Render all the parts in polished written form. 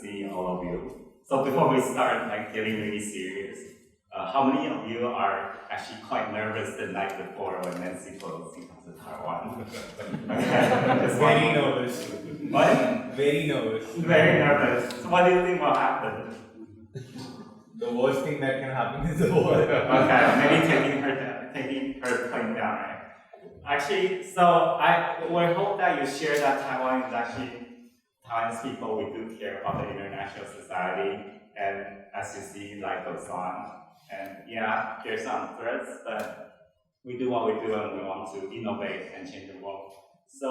see all of you. So before we start getting really serious, how many of you are actually quite nervous the night before when Nancy Pelosi comes to Taiwan? Very nervous. What? Very nervous. Very nervous. So what do you think will happen? The worst thing that can happen is the war. Okay, maybe taking her plane down, right? Actually, so we hope that you share that Taiwan is actually Taiwanese people. We do care about the international society, and as you see, life goes on. And yeah, there's some threats, but we do what we do, and we want to innovate and change the world. So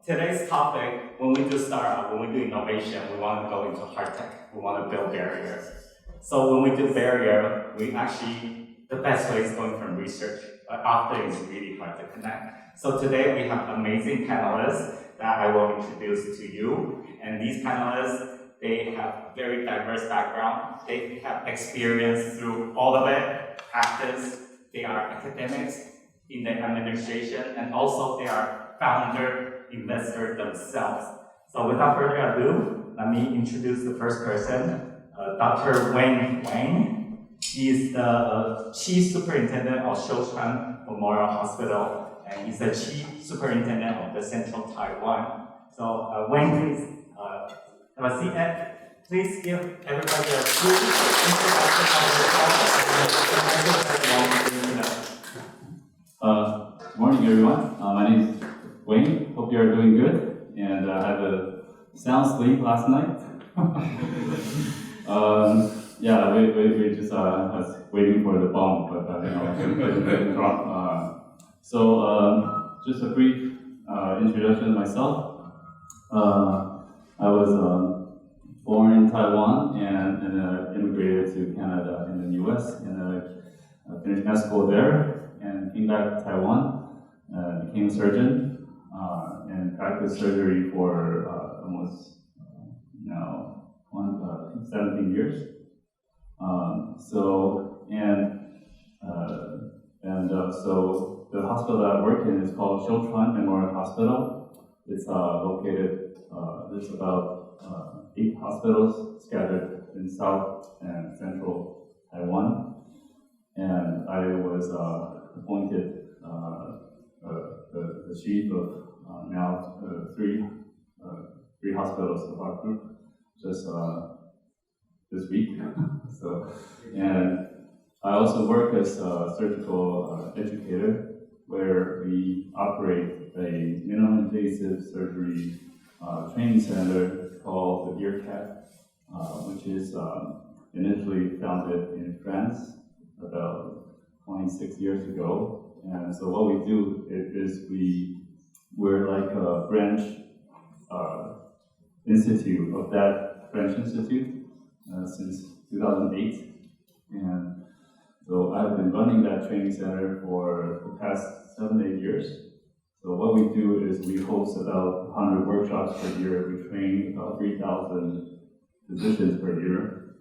today's topic, when we do startup, when we do innovation, we want to go into hard tech. We want to build barriers. So when we do barrier, we actually, the best way is going from research, but often it's really hard to connect. So today we have amazing panelists that I will introduce to you. And these panelists, they have very diverse background. They have experience through all of it, practice. They are academics in the administration, and also they are founder, investor themselves. So without further ado, let me introduce the first person. Dr. Wang. He is the Chief Superintendent of Shouchuan Memorial Hospital, and he's the Chief Superintendent of the Central Taiwan. So Wang, please have a seat, and please give everybody a quick introduction of yourself. Good morning, everyone. My name is Wayne. Hope you are doing good, and I had a sound sleep last night. Yeah, we just was waiting for the bomb, but it didn't drop. So just a brief introduction of myself. I was born in Taiwan and immigrated to Canada and the US, and I finished med school there and came back to Taiwan, became a surgeon, and practiced surgery for almost now 17 years. So the hospital that I work in is called Shouchuan Memorial Hospital. It's located. There's about 8 hospitals scattered in South and Central Taiwan, and I was appointed the chief of now 3 hospitals of our group just this week. So, and I also work as a surgical educator, where we operate a minimally invasive surgery training center called the EarCat, which is initially founded in France about 26 years ago. And so what we do is we're like a branch institute of that French institute since 2008. And so I've been running that training center for the past 7-8 years. So what we do is we host about 100 workshops per year. We train about 3,000 physicians per year,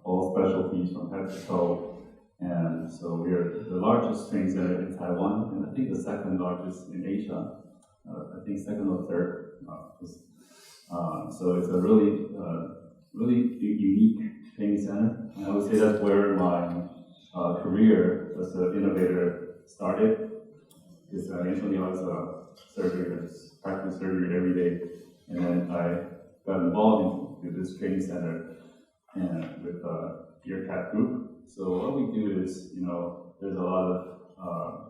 all specialties from head to toe. And so we are the largest training center in Taiwan, and I think the second largest in Asia. I think second or third. So it's a really unique training center. And I would say that's where my career as an innovator started. Because initially I was a surgeon, I just practiced surgery every day, and then I got involved in this training center and with the EarCat group. So what we do is, there's a lot of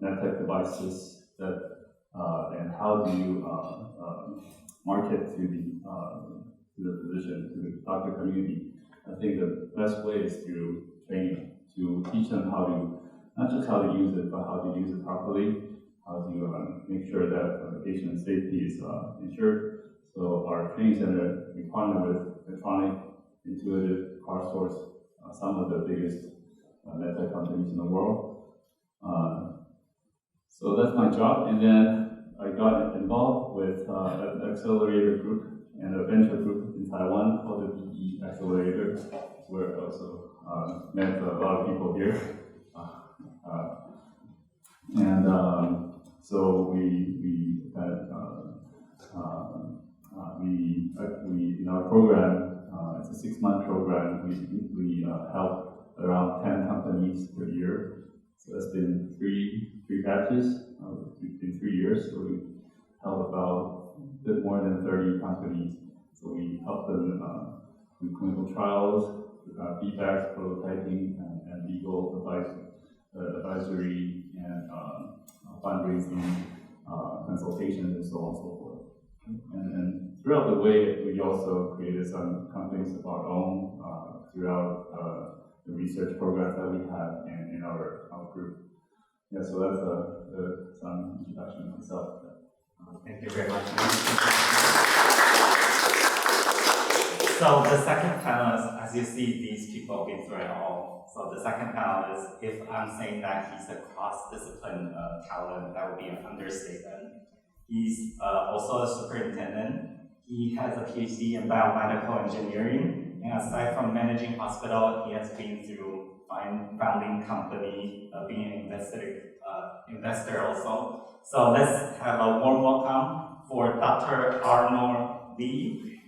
medtech devices that, and how do you market to the physician, to the doctor community. I think the best way is through training, to teach them not just how to use it, but how to use it properly, how to make sure that patient safety is ensured. So our training center, we partner with Medtronic, Intuitive, CarSource, some of the biggest medtech companies in the world. So that's my job, and then I got involved with an accelerator group and a venture group in Taiwan called the BE Accelerator, where I also met a lot of people here. So we had we in our program, it's a 6-month program. We help around 10 companies per year. So that's been three batches. In 3 years. So we help about a bit more than 30 companies. So we help them with clinical trials, feedbacks, prototyping, and legal advisory, and fundraising, consultation, and so on and so forth. And throughout the way, we also created some companies of our own throughout the research programs that we have in our group. Yeah, so that's some introduction of myself. Thank you very much. So the second panelist, as you see, these people been through it all. So the second panelist, if I'm saying that he's a cross-discipline talent, that would be an understatement. He's also a superintendent. He has a PhD in biomedical engineering, and aside from managing hospital, he has been through founding company, being an investor also. So let's have a warm welcome for Dr. Arnold Lee.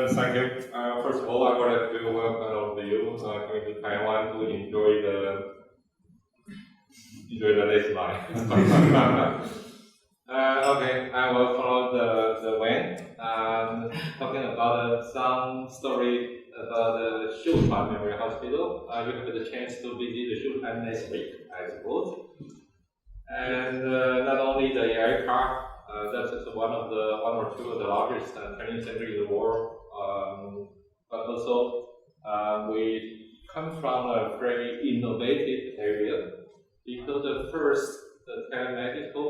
Thank you. First of all, I would like to welcome all of you coming to Taiwan to enjoy the next line. Okay, I will follow the way. Talking about some story about the Shuhan Memorial Hospital. You have the chance to visit the Shuhan next week, I suppose. And not only the AI park, that's just one or two of the largest training centers in the world. But also, we come from a very innovative area because the telemedical,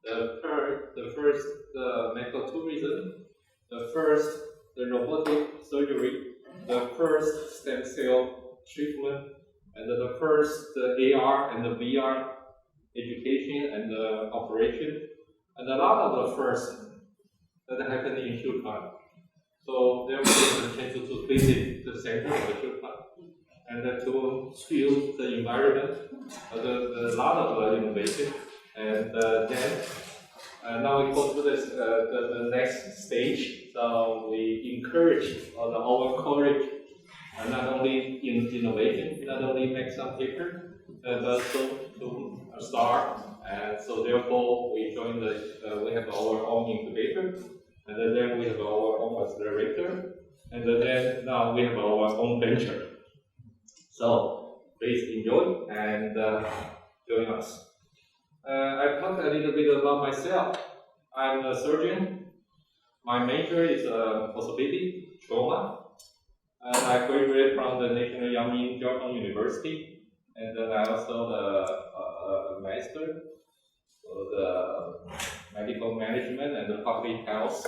the first medical tourism, the first the robotic surgery, the first stem cell treatment, and the first AR and the VR education and operation, and a lot of the first that happened in Shuhan. So there was a chance to visit the center of the Shuhan and to feel the environment, a lot of innovation, and then now we go to the next stage. So we encourage our colleagues not only in innovation, not only make some paper, but also to start. And so therefore we join we have our own incubator, and then we have our own accelerator, and then now we have our own venture. So please enjoy and join us. I talked a little bit about myself. I'm a surgeon. My major is orthopedic trauma. And I graduated from the National Yangming Jiaotong University. And then I also a master for the medical management and the public health.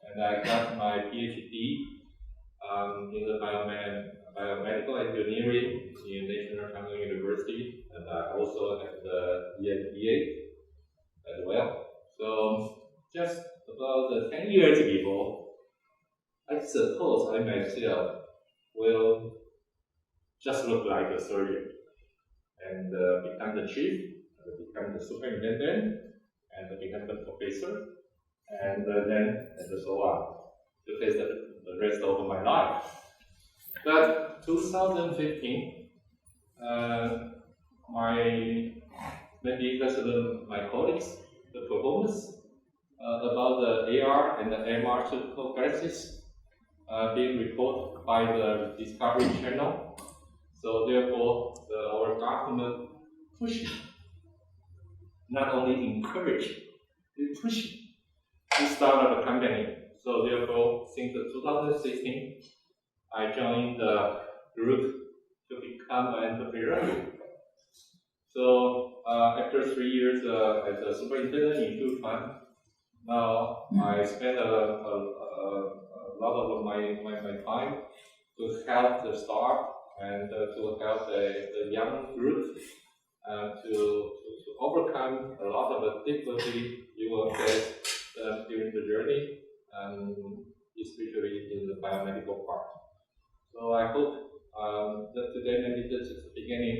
And I got my PhD in the biomedical engineering in National Yangming University. And I also have the MBA as well. So just about 10 years ago, I suppose I myself will just look like a surgeon and become the chief, become the superintendent, and become the professor, and then and so on to face the rest of my life. But 2015, my colleagues, the performance about the AR and the MR surgical practice being reported by the Discovery Channel. So therefore, our government pushed, not only encouraged, they pushed to start a company. So therefore, since 2016, I joined the group to become an entrepreneur. So after 3 years as a superintendent in Shuhan, now I spend a lot of my time to help the staff and to help the young group to overcome a lot of the difficulty you will face during the journey, especially in the biomedical part. So I hope that today maybe this is the beginning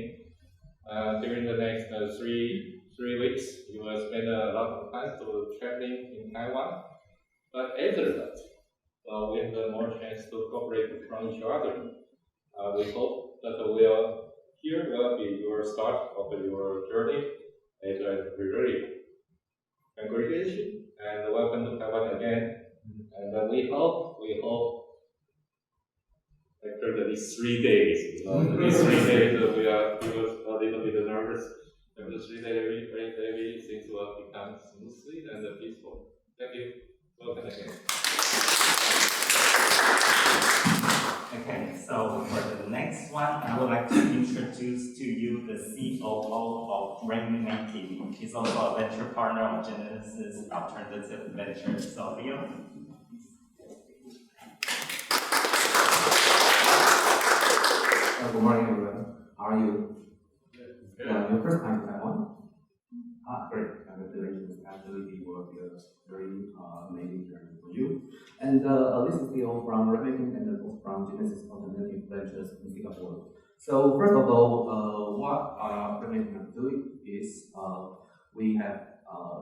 During the next 3 weeks, you will spend a lot of time to traveling in Taiwan. But after that, we have more chance to cooperate from each other. We hope that here will be your start of your journey as a recruiter. Congratulations and welcome to Taiwan again. And we hope after these 3 days, these 3 days we are a little bit nervous. After 3 days, everything will become smoothly and peaceful. Thank you. Welcome again. Okay, so for the next one, I would like to introduce to you the COO of Rainmaking. He's also a venture partner of Genesis Alternative Ventures. So Leo. Good morning, everyone. How are you? Your first time to Taiwan? Great. Congratulations. Actually, it will be a very amazing journey for you. And this is Leo from Rainmaking and also from Genesis Alternative Ventures in Singapore. So first of all, what Rainmaking is doing is we have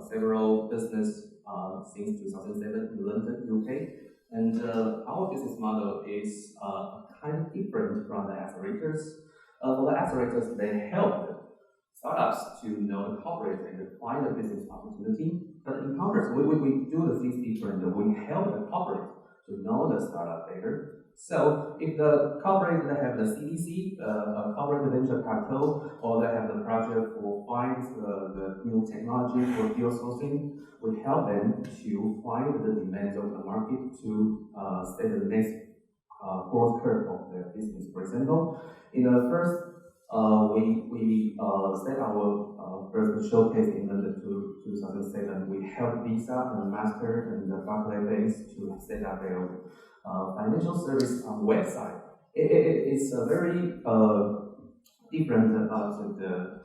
several business since 2007 in London, UK. And our business model is kind of different from the accelerators. For the accelerators, they help startups to know the corporate and find a business opportunity. But in Commerce, we do the things different. We help the corporate to know the startup better. So if the corporate they have the CDC, corporate venture capital, or they have the project for find the new technology for deal sourcing, we help them to find the demand of the market to set the next growth curve of their business. For example, in the first, we set our first showcase in London 2007. We helped Visa and Master and the Barclays banks to set up their financial service website. It's a very different about the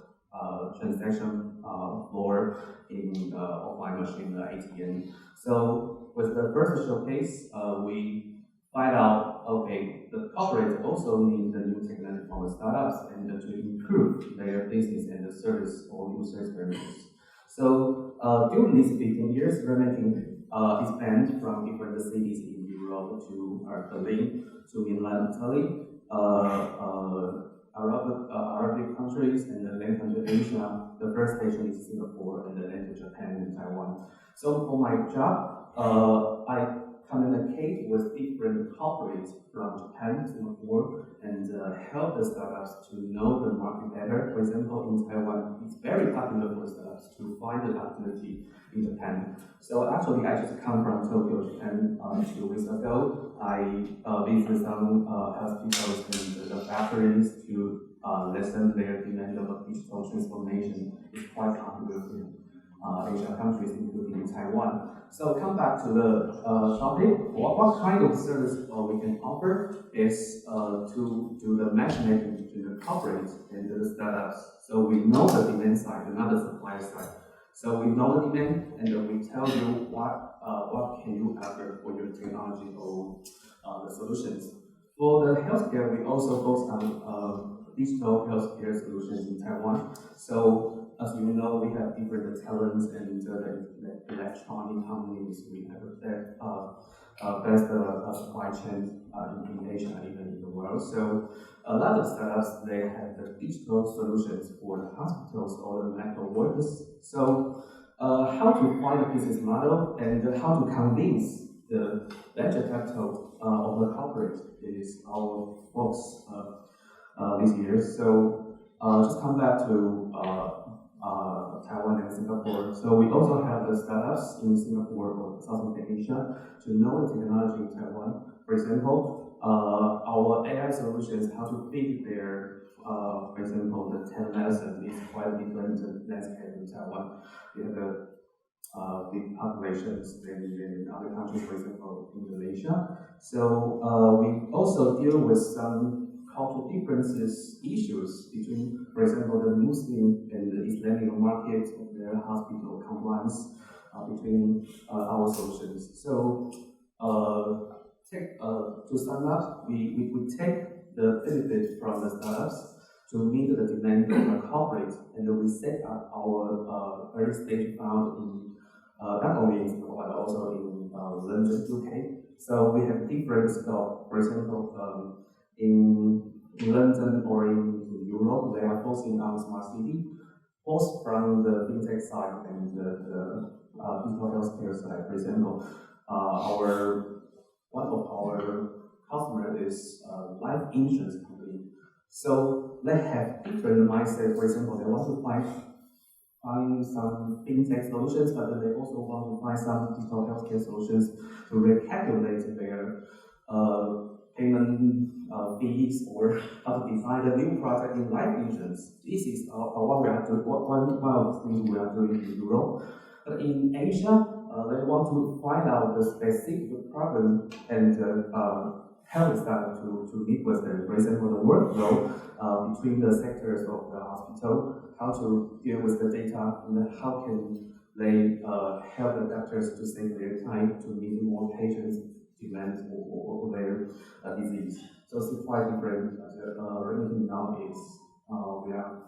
transaction floor in offline machine ATM. So with the first showcase, we find out, okay, the corporate also need the new technology from the startups and to improve their business and the service or user experience. So during these 15 years, Rainmaking expand from different cities in Europe to Berlin, to Milan, Italy, Arabic countries, and then to Asia. The first station is Singapore, and then to Japan and Taiwan. So for my job, I communicate with different corporates from Japan, Singapore, and help the startups to know the market better. For example, in Taiwan, it's very popular for startups to find the opportunity in Japan. So actually, I just come from Tokyo, Japan 2 weeks ago. I visited some hospitals and the factories to lessen their demand of digital transformation. It's quite popular in Asian countries, including Taiwan. So come back to the topic. What kind of service we can offer is to do the matchmaking between the corporate and the startups. So we know the demand side, not the supply side. So we know the demand, and then we tell you what can you offer for your technology or the solutions. For the healthcare, we also focus on digital healthcare solutions in Taiwan. So as you know, we have different talents and electronic companies. We have the best supply chain in Asia and even in the world. So a lot of startups, they have the digital solutions for the hospitals or the medical workers. So how to find a business model and how to convince the venture capital of the corporate is our focus this year. So just come back to Taiwan and Singapore. So we also have the startups in Singapore or Southeast Asia to know the technology in Taiwan. For example, our AI solutions, how to fit their, for example, the telemedicine is quite different landscape in Taiwan. We have the big populations in other countries, for example, Indonesia. So we also deal with some cultural differences issues between, for example, the Muslim and the Islamic market of their hospital compliance between our solutions. So to sum up, we take the benefit from the startups to meet the demand from the corporate, and we set up our early stage fund in not only in Singapore but also in London, UK. So we have different scope. For example, in London or in Europe, they are focusing on smart city, both from the fintech side and the digital healthcare side. For example, one of our customers is life insurance company. So they have different mindset. For example, they want to find some fintech solutions, but then they also want to find some digital healthcare solutions to recalculate their payment fees or how to design a new project in life insurance. This is what we are doing. One of the things we are doing in Europe. But in Asia, they want to find out the specific problem and help them to meet with them. For example, the workflow between the sectors of the hospital, how to deal with the data, and how can they help the doctors to save their time to meet more patients' demands or their disease. So it's quite different. Everything now is we are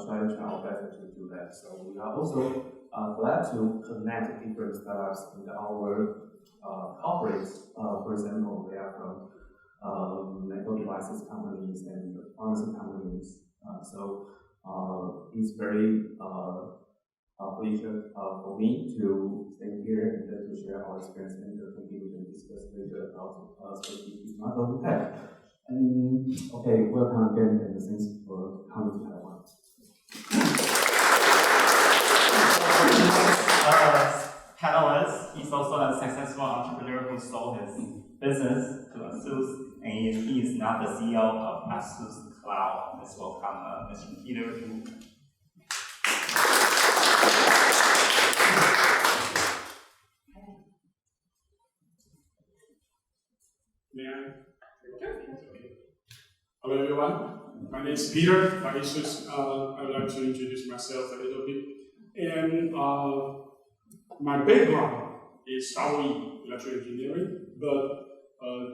trying our best to do that. So we are also glad to connect different startups in our corporates. For example, they are from medical devices companies and pharmacy companies. So it's very pleasure for me to stay here and to share our experience and maybe we can discuss later about specific model we have. And okay, welcome again and thanks for coming to Taiwan. Panelist, he's also a successful entrepreneur who sold his business to ASUS, and he is now the CEO of ASUS Cloud. Let's welcome Mr. Peter Wu. May I? Okay. Hello everyone, my name is Peter. I would like to introduce myself a little bit. And my background is ROE, electrical engineering, but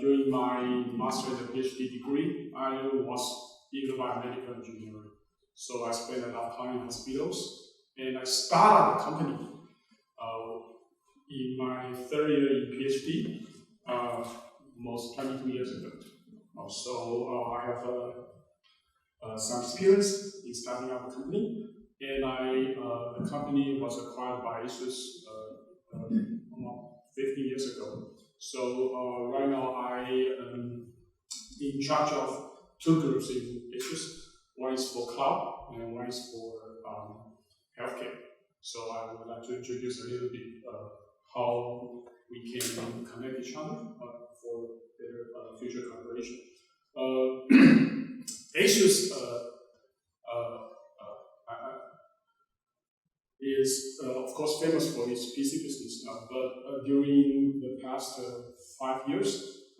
during my master's and PhD degree, I was in biomedical engineering. So I spent a lot of time in hospitals, and I started a company in my third year in PhD, almost 22 years ago. So I have some experience in starting up a company, and the company was acquired by ASUS about 15 years ago. So right now I am in charge of two groups in ASUS. One is for cloud and one is for healthcare. So I would like to introduce a little bit how we can connect each other for better future collaboration. ASUS is of course famous for its PC business, but during the past 5 years,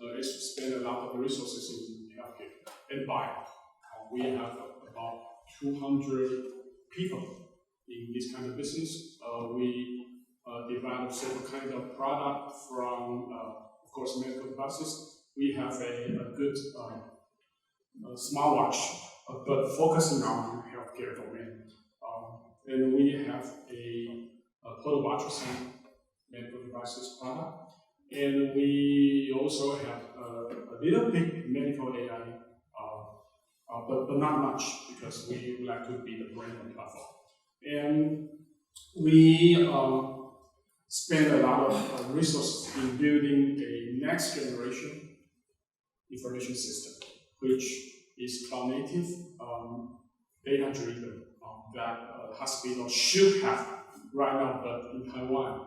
ASUS spent a lot of resources in healthcare and bio. We have about 200 people in this kind of business. We develop several kinds of product from, of course, medical devices. We have a good smartwatch, but focusing on healthcare domain. And we have a portable ultrasound medical devices product. And we also have a little bit medical AI, but not much, because we would like to be the brand and platform. And we spend a lot of resources in building a next generation information system, which is cloud native, data driven, that hospitals should have right now, but in Taiwan,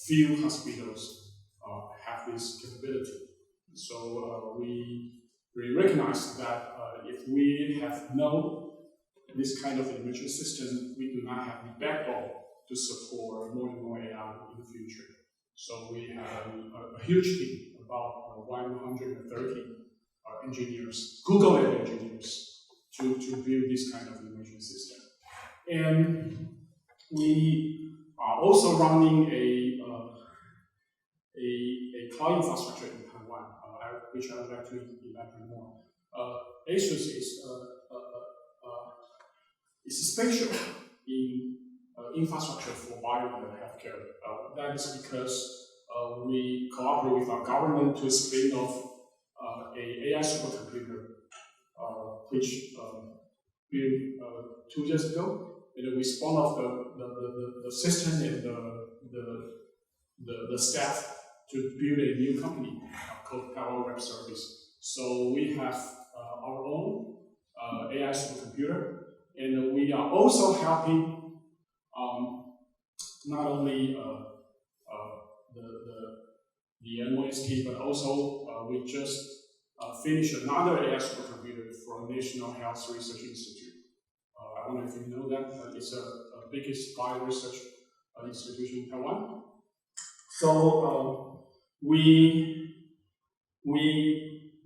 few hospitals have this capability. So we recognize that if we have this kind of information system, we do not have the backbone to support more and more AI in the future. So we have a huge team, about 130 engineers, Google level engineers, to build this kind of information system. And we are also running a cloud infrastructure in Taiwan, which I would like to elaborate more. ASUS is is special in infrastructure for bio and healthcare. That is because we cooperate with our government to spin off a AI supercomputer, which built 2 years ago. And we spun off the system and the staff to build a new company called Taiwan Web Service. So we have our own AI supercomputer, and we are also helping not only the MOST, but also we just finished another AI supercomputer for National Health Research Institute. I don't know if you know that, it's the biggest bio research institution in Taiwan. So we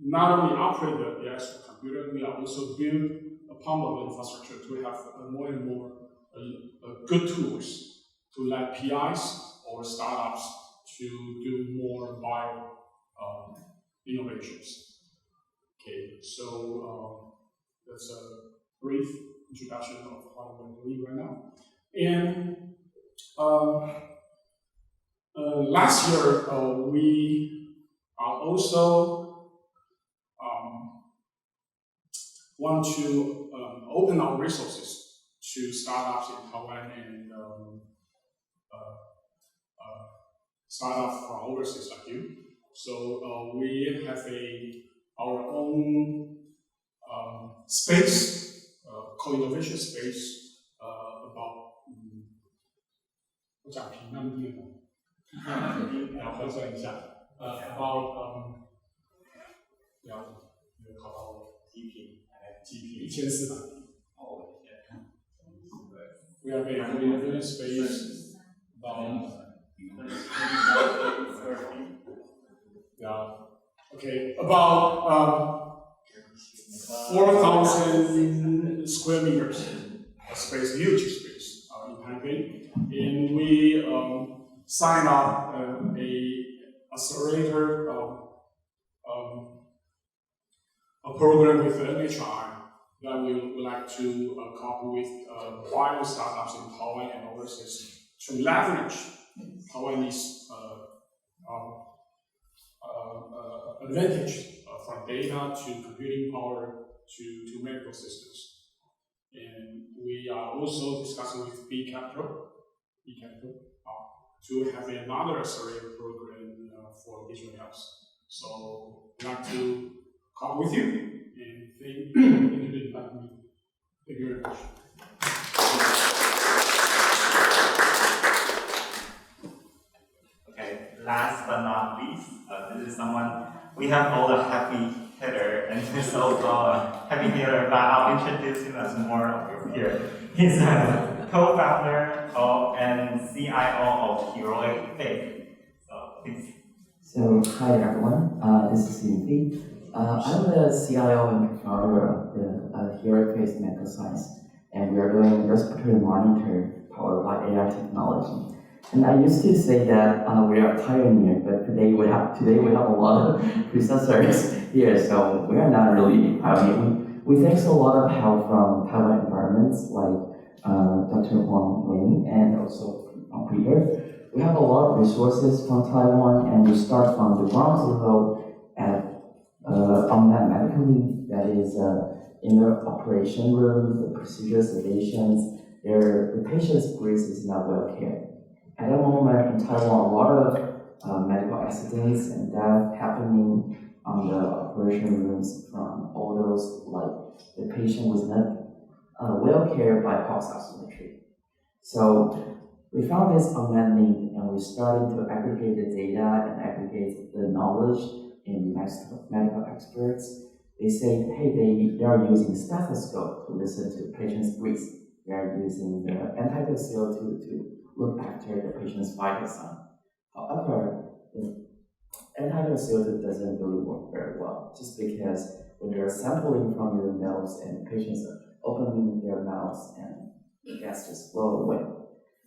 not only operate the AI supercomputer, we are also build a pump of infrastructure to have more and more good tools to let PIs or startups to do more bio innovations. Okay, so that's a brief introduction of what we're doing right now. And last year, we are also want to open our resources to startups in Taiwan and startups from overseas like you. So we have our own space, co-innovation space about 我讲平安电脑，然后换算一下，about 有考到 GP 1400。哦，we have a co-innovation space about okay, about 4,000 square meters of space, huge space in Taipei, and we signed up a accelerator a program with NHI that we would like to cooperate with bio startups in Taiwan and overseas to leverage Taiwanese advantage from data to computing power to medical systems. And we are also discussing with B Capital to have another accelerator program for digital health. So I'd like to come with you and thank you for inviting me. Thank you very much. Okay, last but not least, this is someone, we have all the happy hitter, and he's also a happy hitter, but I'll introduce him as more of your peer. He's a co-founder and CIO of Heroic Faith. So please. So hi everyone, this is Yunfi. I'm the CIO and founder of the Heroic Faith Medical Science, and we are doing respiratory monitor powered by AI technology. And I used to say that we are pioneer, but today we have a lot of predecessors here, so we are not really pioneer. We take a lot of help from Taiwan environments like Dr. Huang Wing and also Peter. We have a lot of resources from Taiwan, and we start from the ground zero at unmet medical need, that is in the operation room, the procedure sedations, the patient's breath is not well cared. At the moment in Taiwan, a lot of medical accidents and death happening on the operation rooms from all those, like the patient was not well cared by pulse oximetry. So we found this unmet need, and we started to aggregate the data and aggregate the knowledge in medical experts. They say, hey, they are using stethoscope to listen to patient's breath. They are using the antidote CO2 to look after the patient's vital sign. However, the antidote CO2 doesn't really work very well, just because when they're sampling from your nose and patients are opening their mouths and the gas just flow away.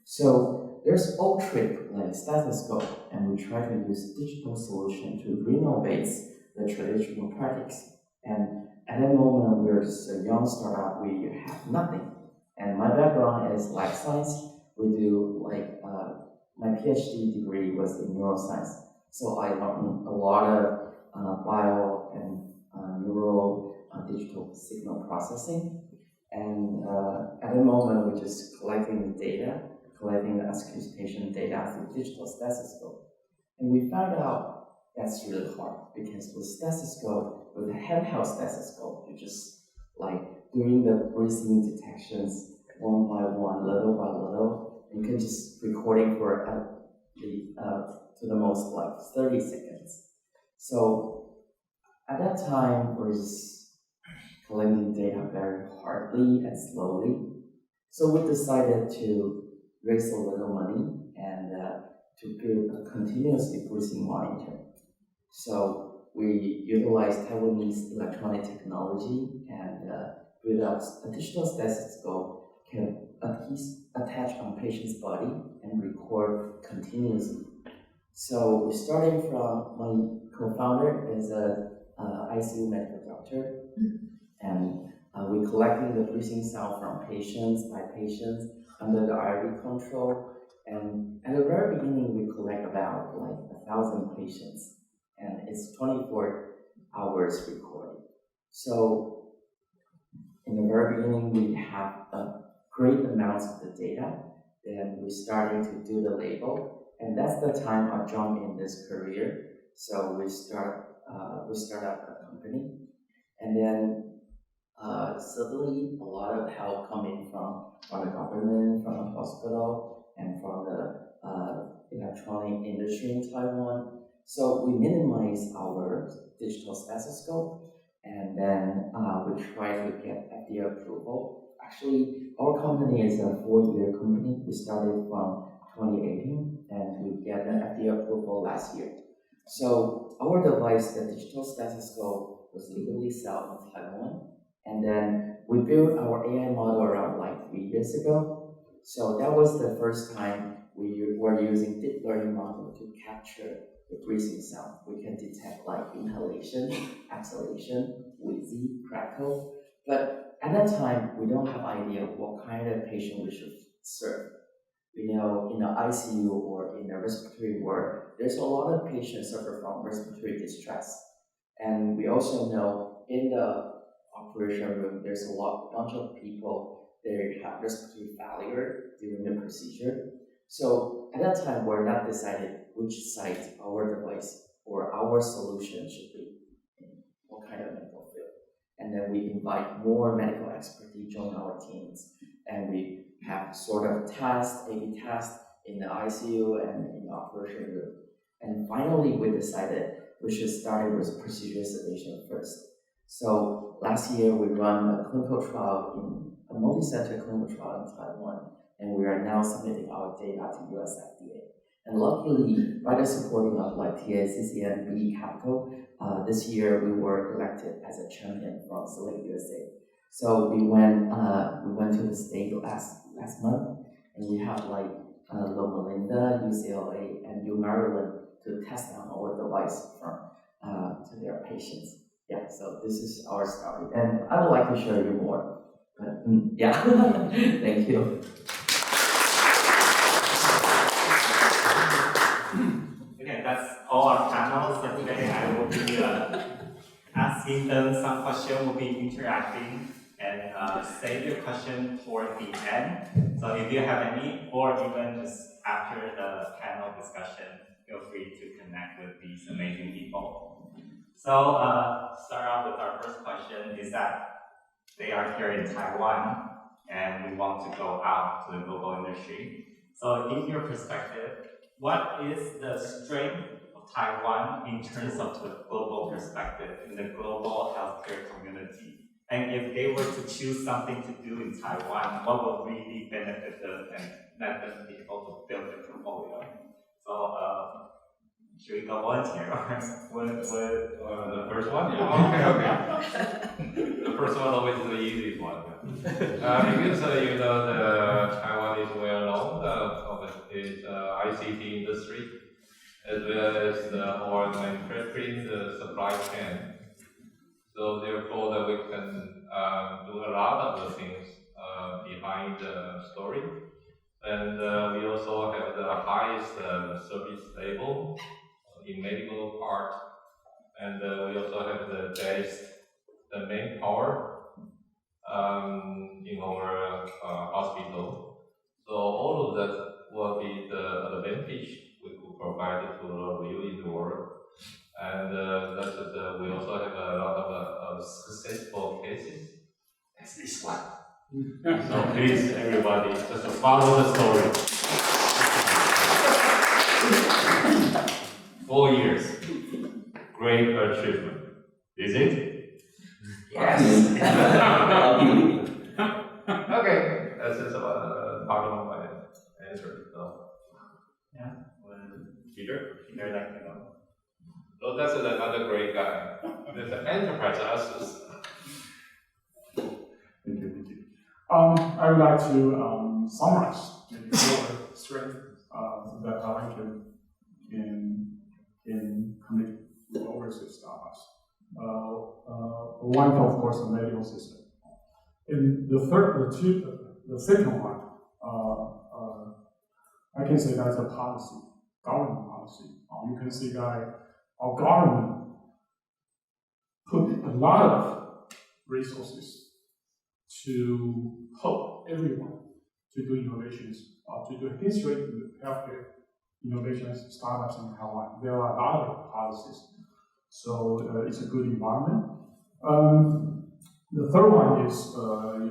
So there's old trick like stethoscope, and we try to use digital solution to renovate the traditional practice. And at that moment, we're just a young startup, we have nothing. And my background is life science. We do like my PhD degree was in neuroscience, so I learned a lot of bio and neural digital signal processing. And at the moment, we're just collecting the data, collecting the auscultation data through digital stethoscope. And we found out that's really hard because with stethoscope, with a handheld stethoscope, you just like doing the breathing detections one by one, little by little. You can just recording for to the most like 30 seconds. So at that time, we're just collecting data very hardly and slowly. So we decided to raise a little money and to build a continuously breathing monitor. So we utilize Taiwanese electronic technology and build up a digital stethoscope can attach on patient's body and record continuously. So we starting from my co-founder is a ICU medical doctor, and we collecting the breathing sound from patients by patients under the IV control. And at the very beginning, we collect about like 1,000 patients, and it's 24 hours recording. So in the very beginning, we have a great amount of the data. Then we starting to do the label, and that's the time I jumped in this career. So we start up a company, and then suddenly a lot of help coming from the government, from the hospital, and from the electronic industry in Taiwan. So we minimize our digital stethoscope, and then we try to get FDA approval. Actually, our company is a 4-year company. We started from 2018, and we get the FDA approval last year. So our device, the digital stethoscope, was legally sold in Taiwan. And then we built our AI model around like 3 years ago. So that was the first time we were using deep learning model to capture the breathing sound. We can detect like inhalation, exhalation, wheezy, crackle. But at that time, we don't have idea what kind of patient we should serve. You know, in the ICU or in the respiratory ward, there's a lot of patients suffer from respiratory distress. And we also know in the operation room, there's a bunch of people, they have respiratory failure during the procedure. So at that time, we're not decided which site our device or our solution should be in what kind of medical field. And then we invite more medical experts to join our teams, and we have sort of A/B test in the ICU and in the operation room. And finally, we decided we should start with procedure sedation first. So last year, we run a clinical trial a multi-center clinical trial in Taiwan, and we are now submitting our data to US FDA. And luckily, by the supporting of like TACCN BE Capital, this year we were elected as a champion from Select USA. So we went to the state last month, and we have like Loma Linda, UCLA, and U Maryland to test out our device to their patients. Yeah, so this is our story, and I would like to show you more. But yeah, thank you. Okay, that's all our panels for today. I will be asking them some questions, will be interacting, and save your question toward the end. So if you have any, or even just after the panel discussion, feel free to connect with these amazing people. So start off with our first question is that they are here in Taiwan, and we want to go out to the global industry. So in your perspective, what is the strength of Taiwan in terms of the global perspective, in the global healthcare community? And if they were to choose something to do in Taiwan, what would really benefit them and let them be able to build their portfolio? So should we go volunteer or the first one? Yeah, okay. The first one always is the easiest one. Because the Taiwan is well known of its ICT industry, as well as our manufacturing the supply chain. So therefore, that we can do a lot of the things behind the story. And we also have the highest service level in medical part. And we also have the best manpower in our hospital. So all of that will be the advantage we could provide to you in the world. And that's we also have a lot of successful cases. That's this one. So please, everybody, just follow the story. 4 years, great achievement. Is it? Yes. Okay, that's just about part of my answer. So. Yeah. Peter, like to know. So that's another great guy. There's an enterprise assist. I would like to summarize maybe 4 strengths that I can connect with overseas startups. One, of course, the medical system. And the second one, I can say that's a policy, government policy. You can see that our government put a lot of resources to help everyone to do innovations, to do history in healthcare innovations, startups in Taiwan. There are a lot of policies, so it's a good environment. The third one is,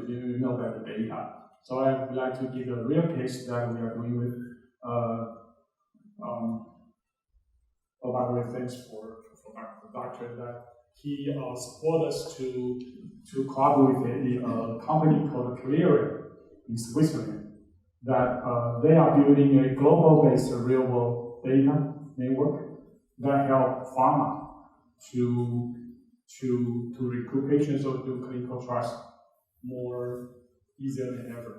you know that the data. So I would like to give a real case that we are doing with, oh, by the way, thanks for the doctor that he supported us to collaborate with a company called Clearing in Switzerland, that they are building a global-based real-world data network that help pharma to recruit patients or do clinical trials more easier than ever.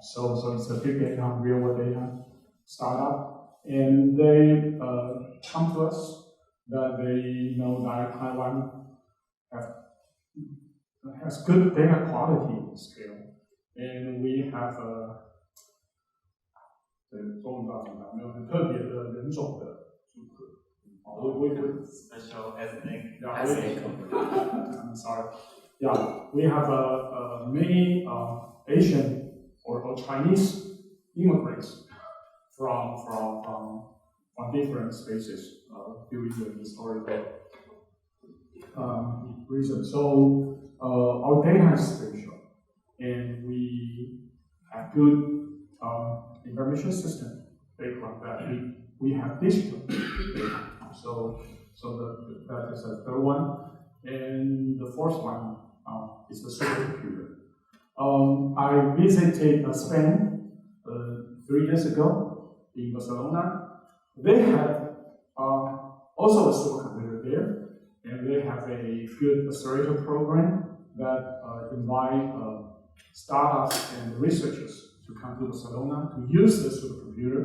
So it's a big data, real-world data startup, and they come to us that they know that Taiwan has good data quality scale, and we have 中文叫什么？没有很特别的人种的组合。Special ethnic. I'm sorry. Yeah, we have many Asian or Chinese immigrants from different spaces during the historical reason. So our data is special, and we have good information system background that we have digital data. So that is the third one, and the fourth one is the supercomputer. I visited Spain 3 years ago in Barcelona. They had also a supercomputer there, and they have a good accelerator program that invite startups and researchers to come to Barcelona to use the supercomputer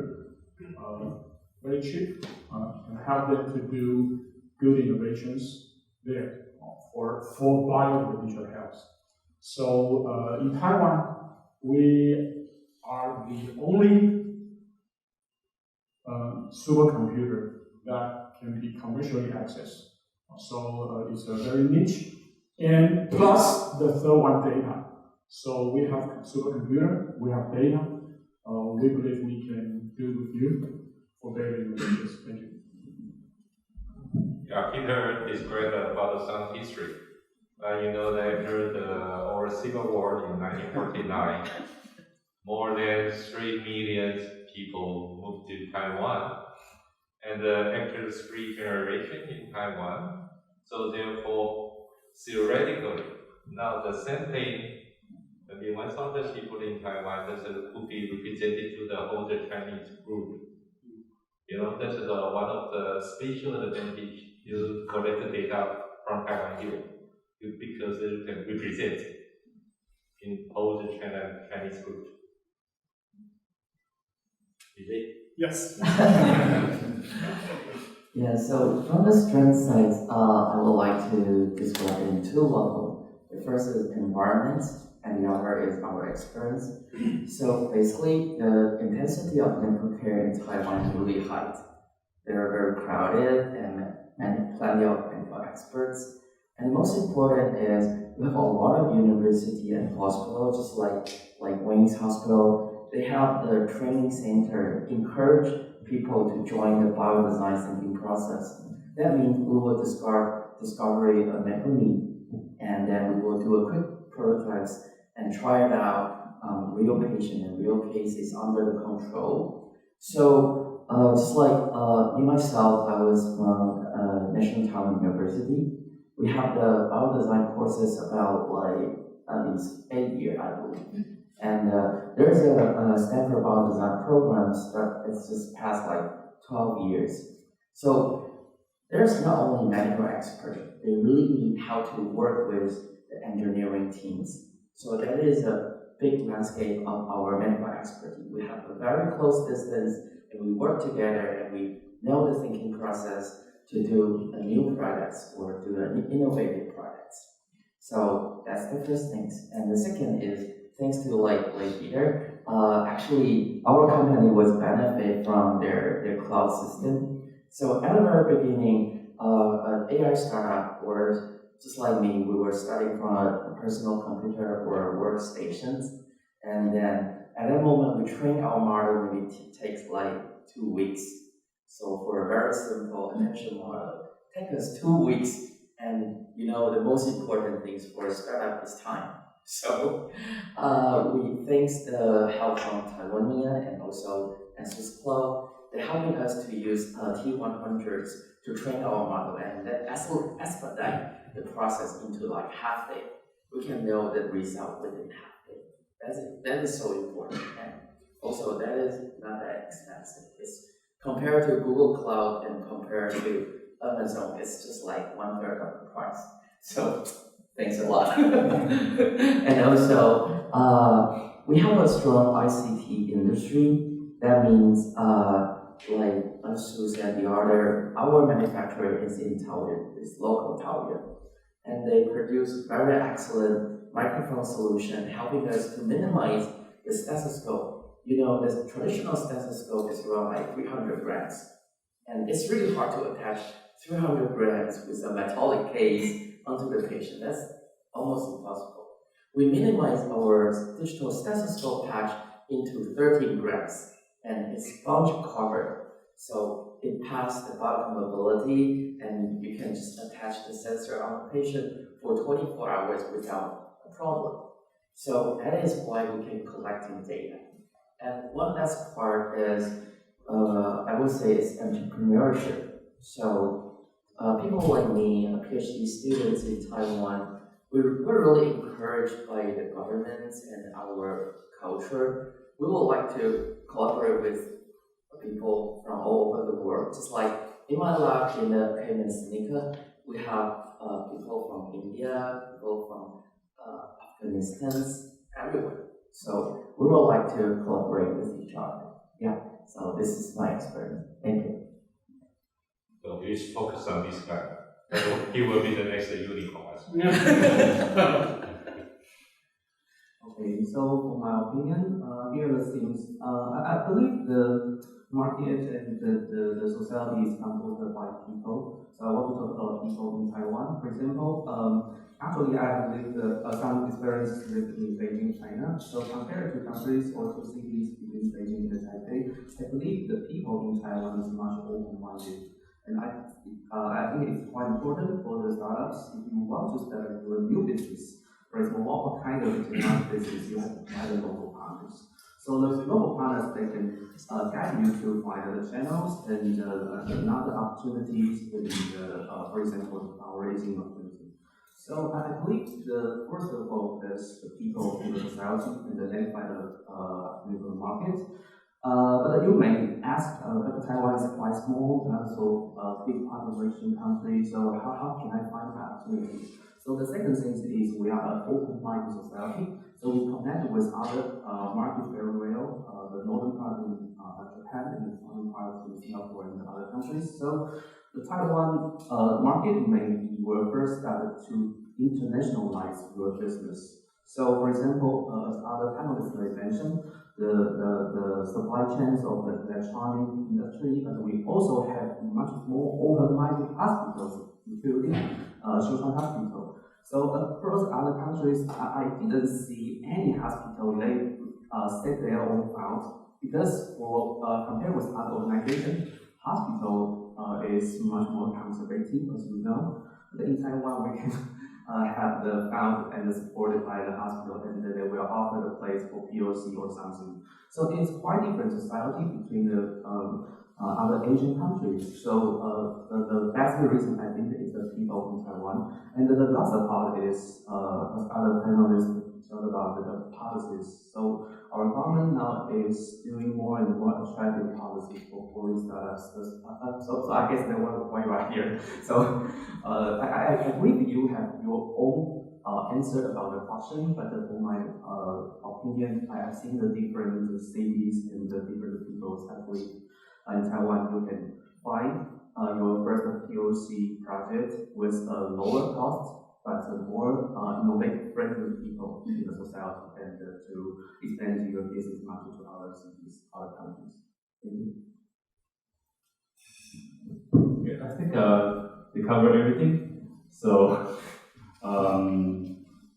very cheap and help them to do good innovations there for bio-digital health. So in Taiwan, we are the only supercomputer that can be commercially accessed. So it's a very niche, and plus the third one, data. So we have supercomputer, we have data. We believe we can do with you for better innovations. Thank you. Yeah, Peter described about the Sun history. You know that after our Civil War in 1949, more than 3 million people moved to Taiwan, and after the 3 generations in Taiwan, so therefore, theoretically, now the same thing, maybe 1,000 people in Taiwan that could be represented to the whole Chinese group. You know, that's one of the special advantage you collect the data from Taiwan here, because it can represent in all the Chinese group. Is it? Yes. Yeah, so from the strength side, I would like to describe it in 2 levels. The first is environment, and and the other is our experience. So basically, the intensity of medical care in Taiwan is really high. They are very crowded and plenty of medical experts. And most important is we have a lot of university and hospital, just like Wings Hospital. They have the training center, encourage people to join the biodesign thinking process. That means we will discover a medical need, and then we will do a quick prototypes and try it out on real patient and real cases under the control. So just like me myself, I was from National Taiwan University. We have the biodesign courses about like at least 8 years, I believe. And there's a Stanford biodesign program that it's just past like 12 years. So there's not only medical experts, they really need how to work with the engineering teams. So that is a big landscape of our medical expertise. We have a very close distance and we work together and we know the thinking process to do a new products or do an innovative products. So that's the first things. And the second is, thanks to like Peter, actually our company was benefit from their cloud system. So at the very beginning, an AI startup, or just like me, we were starting from a personal computer or workstations. And then at that moment, we train our model, maybe takes like 2 weeks. So for a very simple attention model, it takes us 2 weeks. And you know, the most important things for a startup is time. So we thanks the help from Taiwan and also Ansys Cloud. They're helping us to use T100s to train our model and that expedite the process into like half day. We can know the result within half day. That is so important. And also that is not that expensive. It's compared to Google Cloud and compared to Amazon, it's just like 1/3 of the price. So thanks a lot. And also, we have a strong ICT industry. That means, like Ansys and the other, our manufacturer is in Taoyuan, is local Taoyuan. And they produce very excellent microphone solution, helping us to minimize the stethoscope. You know, the traditional stethoscope is around like 300 grams. And it's really hard to attach 300 grams with a metallic case onto the patient. That's almost impossible. We minimize our digital stethoscope patch into 13 grams, and it's sponge covered. So it passes the biocompatibility, and you can just attach the sensor on the patient for 24 hours without a problem. So that is why we can collect data. And one last part is, I would say, it's entrepreneurship. So people like me, PhD students in Taiwan, we're really encouraged by the government and our culture. We would like to collaborate with people from all over the world. Just like in my lab in the payment Seneca, we have people from India, people from Afghanistan, everywhere. So we would like to collaborate with each other. Yeah, so this is my experience. Thank you. So we should focus on this guy. He will be the next unicorn. Okay, so for my opinion, here are the things. I believe the market and the society is composed by people. So I want to talk about people in Taiwan. For example, actually I have lived some experience lived in Beijing, China. So compared to countries or to cities between Beijing and Taipei, I believe the people in Taiwan is much open-minded. And I think it's quite important for the startups if you want to start a new business. For example, what kind of economic business you have to find the local partners. So those local partners, they can guide you to find the channels and another opportunities within the, for example, the fundraising opportunity. So I believe the first of all is the people in the society and identify the market. But you may ask, but Taiwan is quite small, so a big population country, so how can I find that opportunity? So the second thing is we are an open-minded society, so we connect with other markets very well, the northern part in Japan and the southern part in Singapore and other countries. So the Taiwan market may be your first step to internationalize your business. So, for example, as other panelists mentioned, the supply chains of the electronic industry, and we also have much more open-minded hospitals, including Sichuan Hospital. So across other countries, I didn't see any hospital they set their own funds because for compared with other organizations, hospital is much more conservative, as you know. But in Taiwan, we can have the fund and supported by the hospital, and then they will offer the place for POC or something. So it's quite different society between the other Asian countries. So the best reason I think is the people in Taiwan. And the last part is, as other panelists talked about the policies. So our government now is doing more and more attractive policies for foreign startups. So I guess that was why you are here. So I believe you have your own answer about the question, but for my opinion, I have seen the different cities and the different people, especially in Taiwan, you can find your first POC project with a lower cost, but more innovative, friendly people in the society, and to expand your business market to other cities, other countries. Thank you. Yeah, I think we covered everything. So,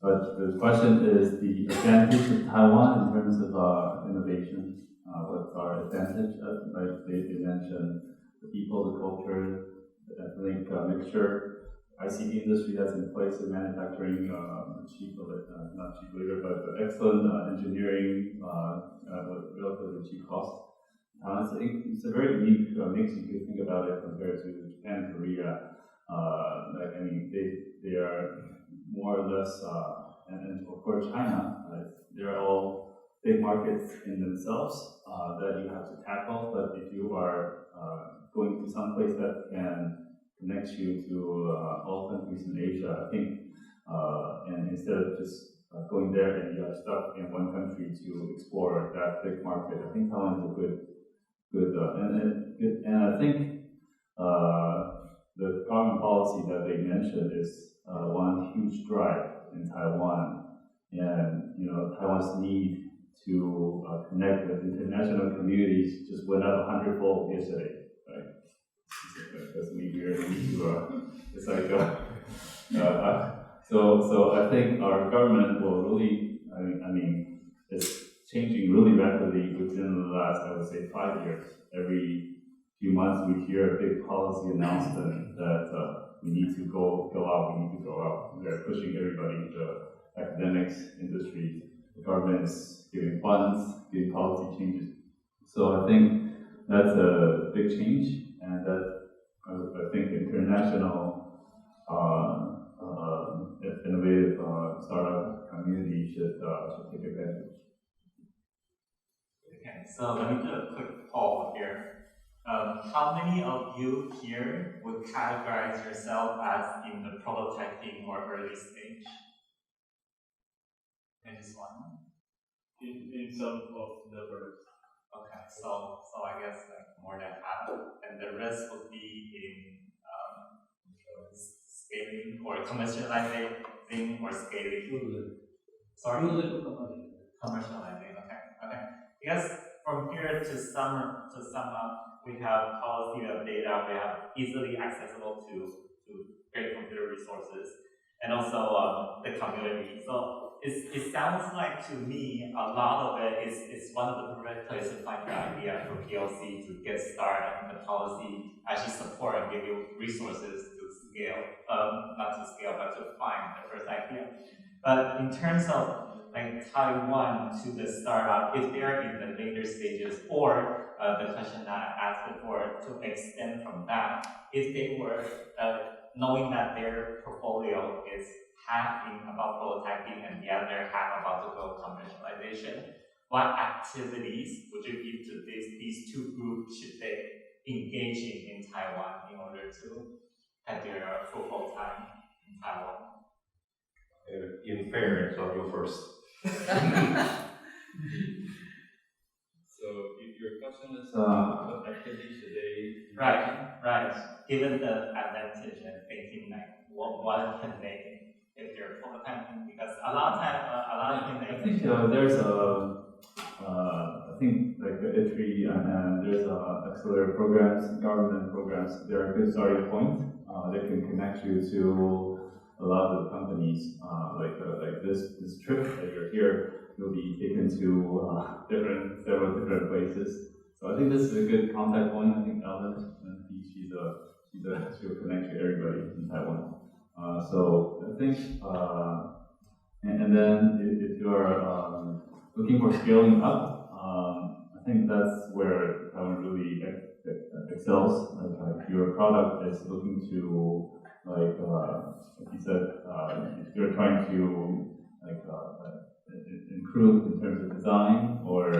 but the question is the advantage of Taiwan in terms of innovation. What's our advantage? Like they mentioned, the people, the culture, the ethnic mixture, ICT industry that's in place in manufacturing, cheap, not cheap labor, but excellent engineering, relatively cheap cost. It's a very unique mix if you think about it compared to Japan, Korea. They are more or less, and of course China. They're all big markets in themselves that you have to tackle. But if you are going to some place that can connect you to all countries in Asia, I think, and instead of just going there and you are stuck in one country to explore that big market, I think Taiwan is a good, and I think the government policy that they mentioned is one huge drive in Taiwan, and Taiwan's need to connect with international communities just went up 100-fold yesterday, right? Because we need to, it's like, so I think our government will really, it's changing really rapidly within the last, I would say, 5 years. Every few months we hear a big policy announcement that we need to go out. They're pushing everybody, the academics, industry, the government is giving funds, giving policy changes. So I think that's a big change, and that I think international innovative startup community should take advantage. Okay, so let me do a quick poll here. How many of you here would categorize yourself as in the prototyping or early stage? And just one. In some of the products. Okay, so I guess like more than half, and the rest would be in scaling or commercializing or scaling. Sorry? Commercializing. Okay. Because from here to sum up, we have policy of data, we have easily accessible to great computer resources, and also the community. So it sounds like to me a lot of it is one of the perfect places to find your idea for PLC to get started, and the policy actually support and give you resources to scale, not to scale, but to find the first idea. But in terms of like Taiwan to the startup, if they're in the later stages, or the question that I asked before, to extend from that, if they were knowing that their portfolio is half in about prototyping and the other half about to go commercialization, what activities would you give to these two groups should they engage in Taiwan in order to have their full time in Taiwan? In fairness, I'll go first. So if your question is what activities should they? Right. Given the advantage and thinking like what can they if you're prototyping? Because a lot of I things. think there's I think like the ITRI and there's accelerator programs, government programs. They're a good starting point. They can connect you to a lot of the companies. Like this trip that you're here, you'll be taken to several different places. So I think this is a good contact point. I think Ellen, she'll connect to everybody in Taiwan. So I think, and then if you are looking for scaling up, I think that's where Taiwan really excels. Like your product is looking to, like you said, if you're trying to improve in terms of design or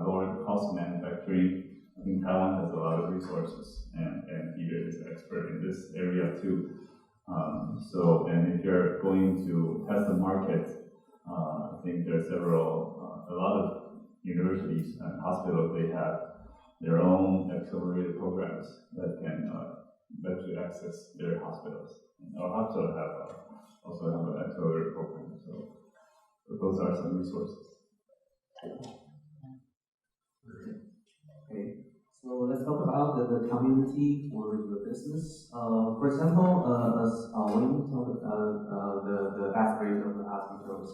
lower the cost of manufacturing. I think Taiwan has a lot of resources, and Peter is an expert in this area too. And if you're going to test the market, I think there are a lot of universities and hospitals, they have their own accelerator programs that can let you access their hospitals. And our hospital also have an accelerator program. So those are some resources. Okay, so let's talk about the community or the business. For example, when we talk about the aspirations of the hospitals,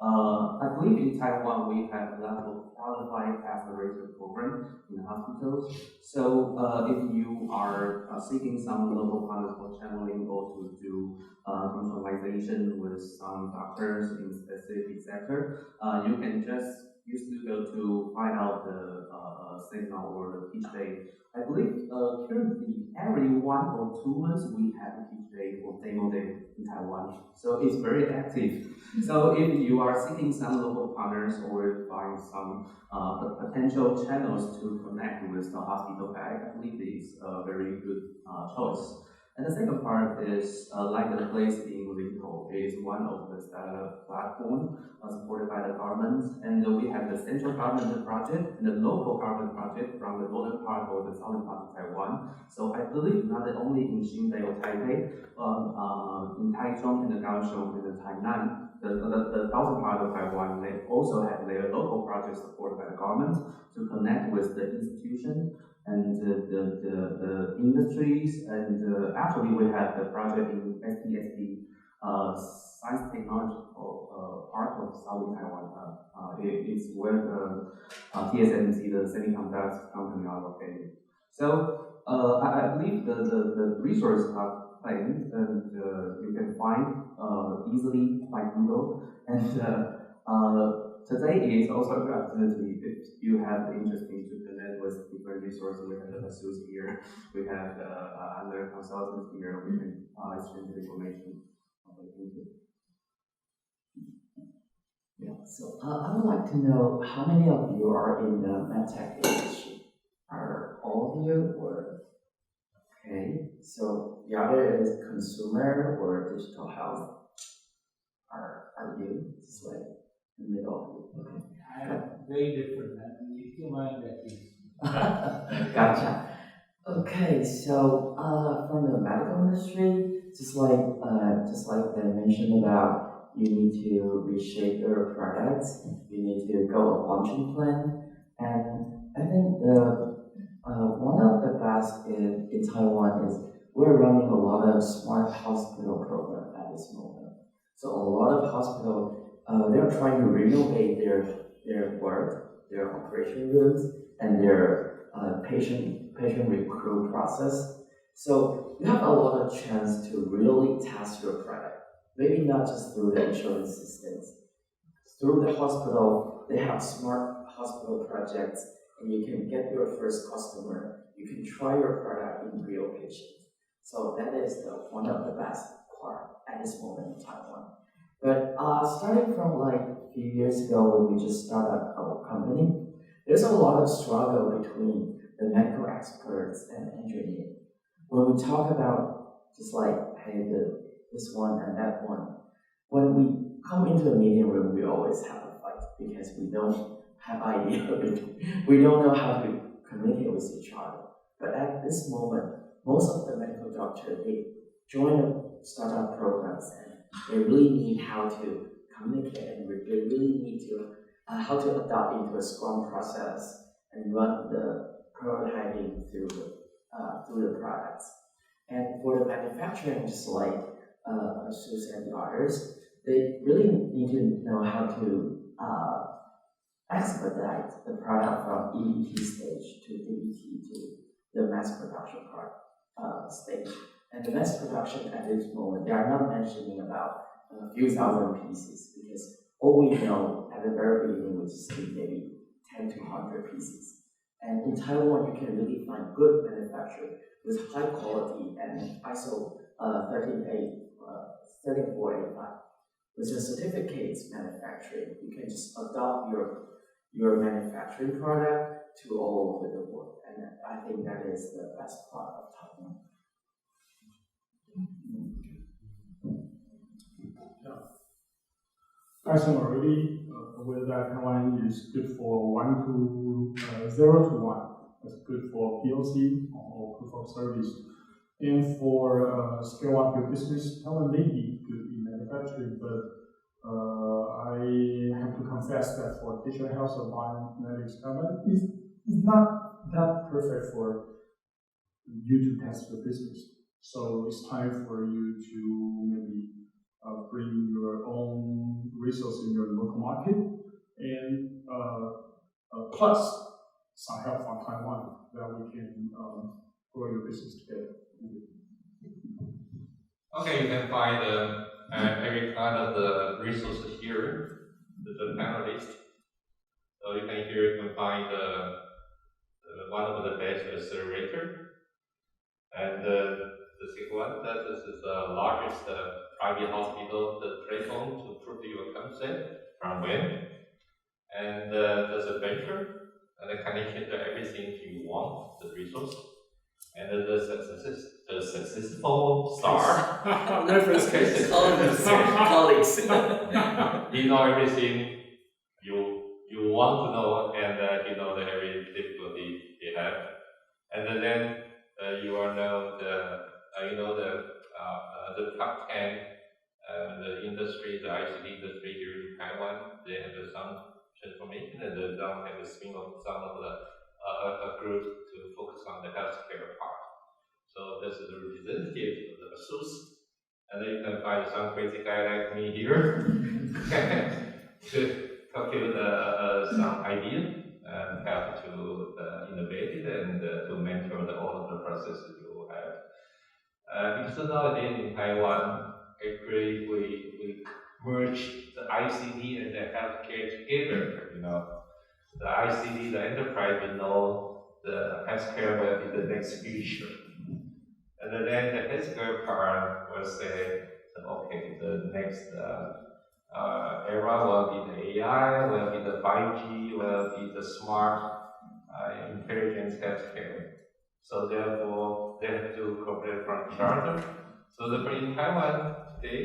I believe in Taiwan we have a lot of qualified accelerator program in hospitals. So if you are seeking some local partners for channeling or to do commercialization with some doctors in specific sector, you can just use Google to find out the signal or the pitch day. I believe currently every 1 or 2 months we have a pitch day or demo day in Taiwan. So it's very active. So if you are seeking some local partners or find some potential channels to connect with the hospital bag, I believe it's a very good choice. And the second part is like the place in Linkou is one of the startup platform supported by the government, and we have the central government project and the local government project from the northern part or the southern part of Taiwan. So I believe not only in Xinbei or Taipei, in Taichung and the Kaohsiung and the Tainan, the southern part of Taiwan, they also have their local projects supported by the government to connect with the institution and the industries, and actually we have the project in STSD, Science Technological Park of Southern Taiwan. It's where the TSMC, the semiconductor company, are located. So I believe the resources are planned, and you can find easily by Google. And today is also a good opportunity if you have the interest to connect with different resources. We have the masseuse here, we have other consultants here, we can exchange information. Yeah, so I would like to know how many of you are in the medtech industry? Are all of you, or? Okay, so the other is consumer or digital health. Are you? Just like in the middle of you. Okay. I have very different, and if you mind that please. Gotcha. Okay, so from the medical industry, just like they mentioned about, you need to reshape your products, you need to go a launching plan, and I think one of the best in Taiwan is we're running a lot of smart hospital program at this moment. So a lot of hospitals, they're trying to renovate their work, their operation rooms, and their patient recruit process. So you have a lot of chance to really test your product. Maybe not just through the insurance systems. Through the hospital, they have smart hospital projects, and you can get your first customer. You can try your product in real patients. So that is one of the best part at this moment in Taiwan. But starting from like a few years ago when we just started our company, there's a lot of struggle between the medical experts and engineers. When we talk about just like, hey, this one and that one, when we come into the meeting room, we always have a fight because we don't have idea of it. We don't know how to communicate with each other. But at this moment, most of the medical doctors, they join the startup programs and they really need how to communicate, and they really need to how to adopt into a Scrum process and run the prototyping through the products. And for the manufacturing, just like Susan and the others, they really need to know how to expedite the product from EBT stage to DBT to the mass production stage. And the mass production at this moment, they are not mentioning about a few thousand pieces, because all we know at the very beginning was just maybe 10 to 100 pieces. And in Taiwan, you can really find good manufacturing with high quality and ISO 13485. With the certificates manufacturing, you can just adopt your manufacturing product to all over the world. And I think that is the best part of Taiwan. Guys, I'm already aware that Taiwan is good for 0 to 1. That's good for POC or proof of service. And for scale up your business, Taiwan may be good in manufacturing, but I have to confess that for digital health or bioinformatics, Taiwan is not that perfect for you to test your business. So it's time for you to maybe bring your own resources in your local market, and plus some help from Taiwan that we can grow your business together. Okay, you can find every kind of the resources here, the panelists. So you can find one of the best accelerator, and the second one, that this is the largest private hospital, the platform to prove your concept from when, and there's a venture and the connection to everything you want, the resource, and the successful star. Reference cases, colleagues. You know everything you want to know, and you know the every difficulty they have, and then you are know the top 10 the industry, the ICT industry here in Taiwan. They have some transformation, and they don't have a spin off some of the a group to focus on the healthcare part. So this is the representative of the ASUS, and then you can find some crazy guy like me here to calculate some idea and help to innovate it and to mentor all of the processes you have. Because nowadays in Taiwan, actually we merge the ICT and the healthcare together. You know, the ICT, the enterprise will know the healthcare will be the next future. And then the healthcare part will say, okay, the next era will be the AI, will be the 5G, will be the smart, intelligent healthcare. So therefore, they have to cooperate from each other. So in Taiwan today,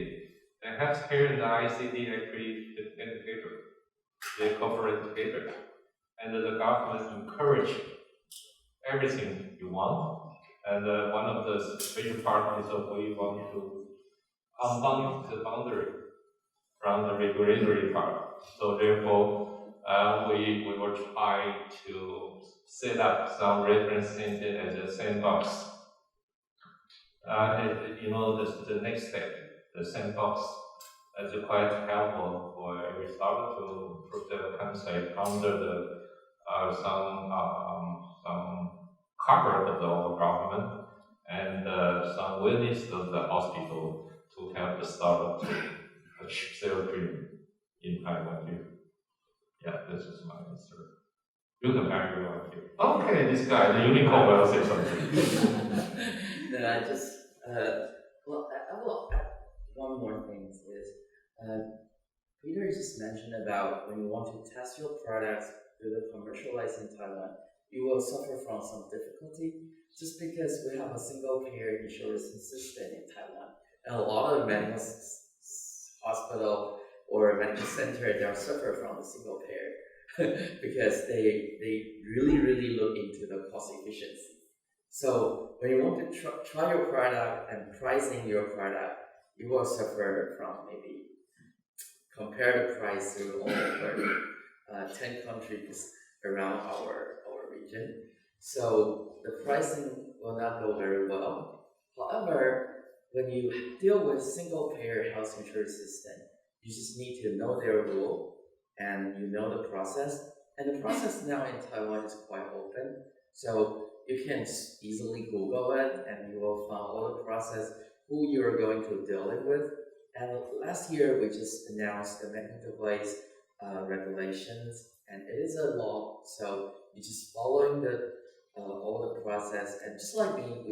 the healthcare and the ICT actually fit together. They cooperate together. And the government encourage everything you want. And one of the special part is that we want to unbound the boundary from the regulatory part. So therefore, we will try to set up some reference center as a sandbox. You know, the next step, the sandbox, is quite helpful for every startup to prove their concept under the some cover of the whole government and some willingness of the hospital to help the startup to achieve their dream in Taiwan here. Yeah, this is my answer. You can marry everyone here. Okay, this guy, the unicorn, will say something. No, I just, well, I will add one more thing is, Peter just mentioned about when you want to test your products to commercialize in Taiwan, you will suffer from some difficulty just because we have a single payer insurance system in Taiwan. And a lot of medical hospital or medical center, they are suffer from the single payer because they really look into the cost efficiency. So when you want to try your product and pricing your product, you will suffer from maybe compare the price to over 10 countries around our region. So the pricing will not go very well. However, when you deal with single payer health insurance system, you just need to know their rule and you know the process. And the process now in Taiwan is quite open. So you can easily Google it and you will find all the process, who you're going to deal with. And last year we just announced the medical device regulations, and it is a law. So you just following the all the process, and just like me,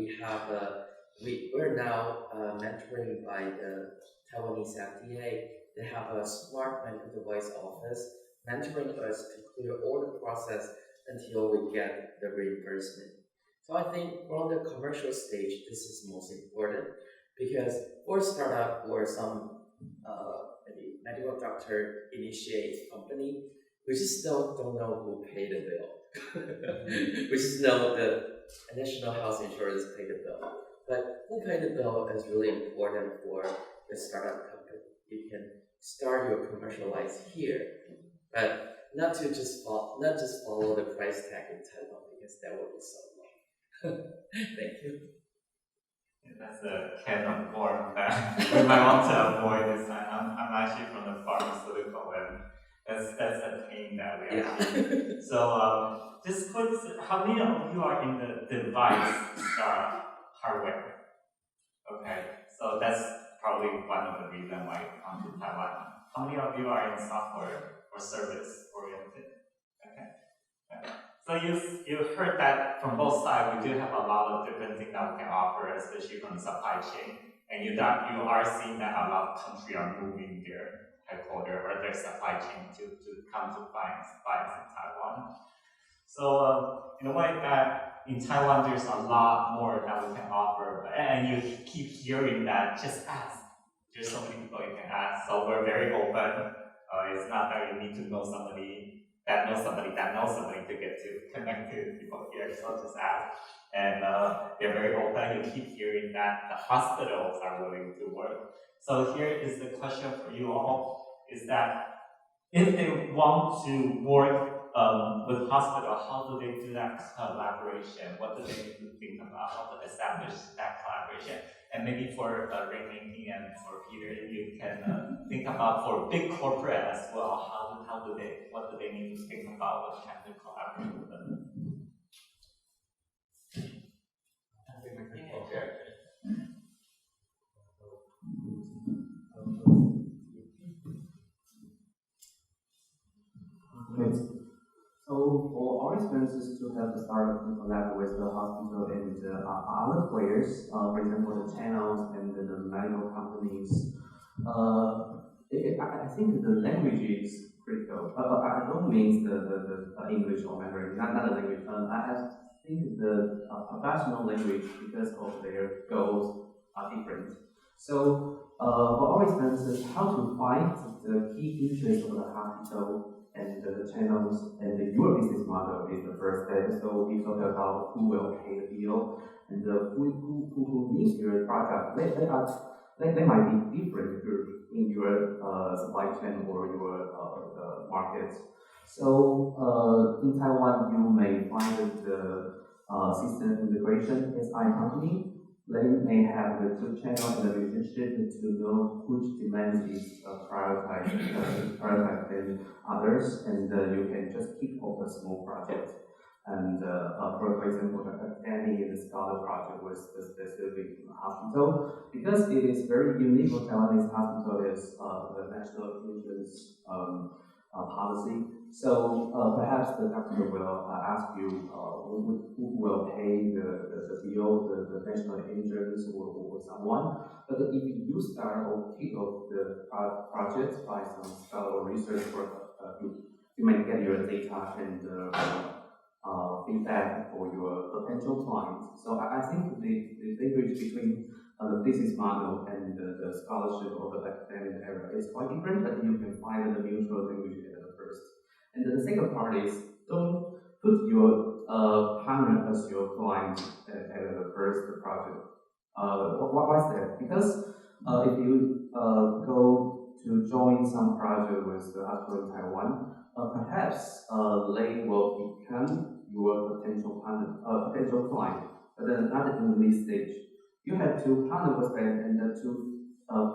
we're now mentoring by the Taiwanese FDA. They have a smart medical device office mentoring us to clear all the process until we get the reimbursement. So I think from the commercial stage, this is most important, because for a startup or some maybe medical doctor initiate company, we just don't know who paid the bill. We just know the national health insurance paid the bill. But who paid the bill is really important for the startup company. You can start your commercialize here, but not just follow the price tag in Taiwan, because that would be so long. Thank you. That's a can of worms that we might want to avoid this time. I'm actually from the pharmaceutical, and that's a pain that we actually. So just quick, how many of you are in the device hardware? Okay, so that's probably one of the reasons why you come to Taiwan. How many of you are in software or service oriented? Okay. So you heard that from both sides. We do have a lot of different things that we can offer, especially from the supply chain. And you are seeing that a lot of countries are moving their headquarters or their supply chain to come to find supplies in Taiwan. So in a way that in Taiwan there's a lot more that we can offer, and you keep hearing that, just ask. There's so many people you can ask. So we're very open. It's not that you need to know somebody that knows somebody to get to connect to people here. So just ask. And they're very open. You keep hearing that the hospitals are willing to work. So here is the question for you all, is that if they want to work with hospital, how do they do that collaboration? What do they need to think about? How to establish that collaboration? And maybe for Ring and for Peter, you can think about for big corporate as well. What do they need to think about when trying to collaborate with them? Okay. Okay. So for our experiences to have the startup to collaborate with the hospital and other players, for example, the channels and the medical companies, I think the language is critical. I don't mean the English or Mandarin, not the language. I think the professional language, because of their goals, are different. So for our experiences, how to find the key interests of the hospital and the channels and your business model is the first step. So we talk about who will pay the bill and who needs your product. They might be different group in your supply chain or your market. So in Taiwan, you may find the system integration SI company. They may have the two channel and the relationship to know which demand is prioritized than others, and you can just kick off a small project. And for example, any the scholar project with the specific hospital, because it is very unique for Taiwanese hospital is the national insurance policy. So perhaps the doctor will ask you who will pay the bill, the national insurance or someone. But if you start or kick off the project by some scholar research work, you might get your data and feedback for your potential clients. So I think the difference between the business model and the scholarship or the academic area is quite different, but you can find the mutual language at the first. And the second part is, don't put your partner as your client at the first project. Why is that? Because If you go to join some project with the hospital in Taiwan, perhaps they will become your potential partner, potential client, but then not in this stage. You have to partner with them and to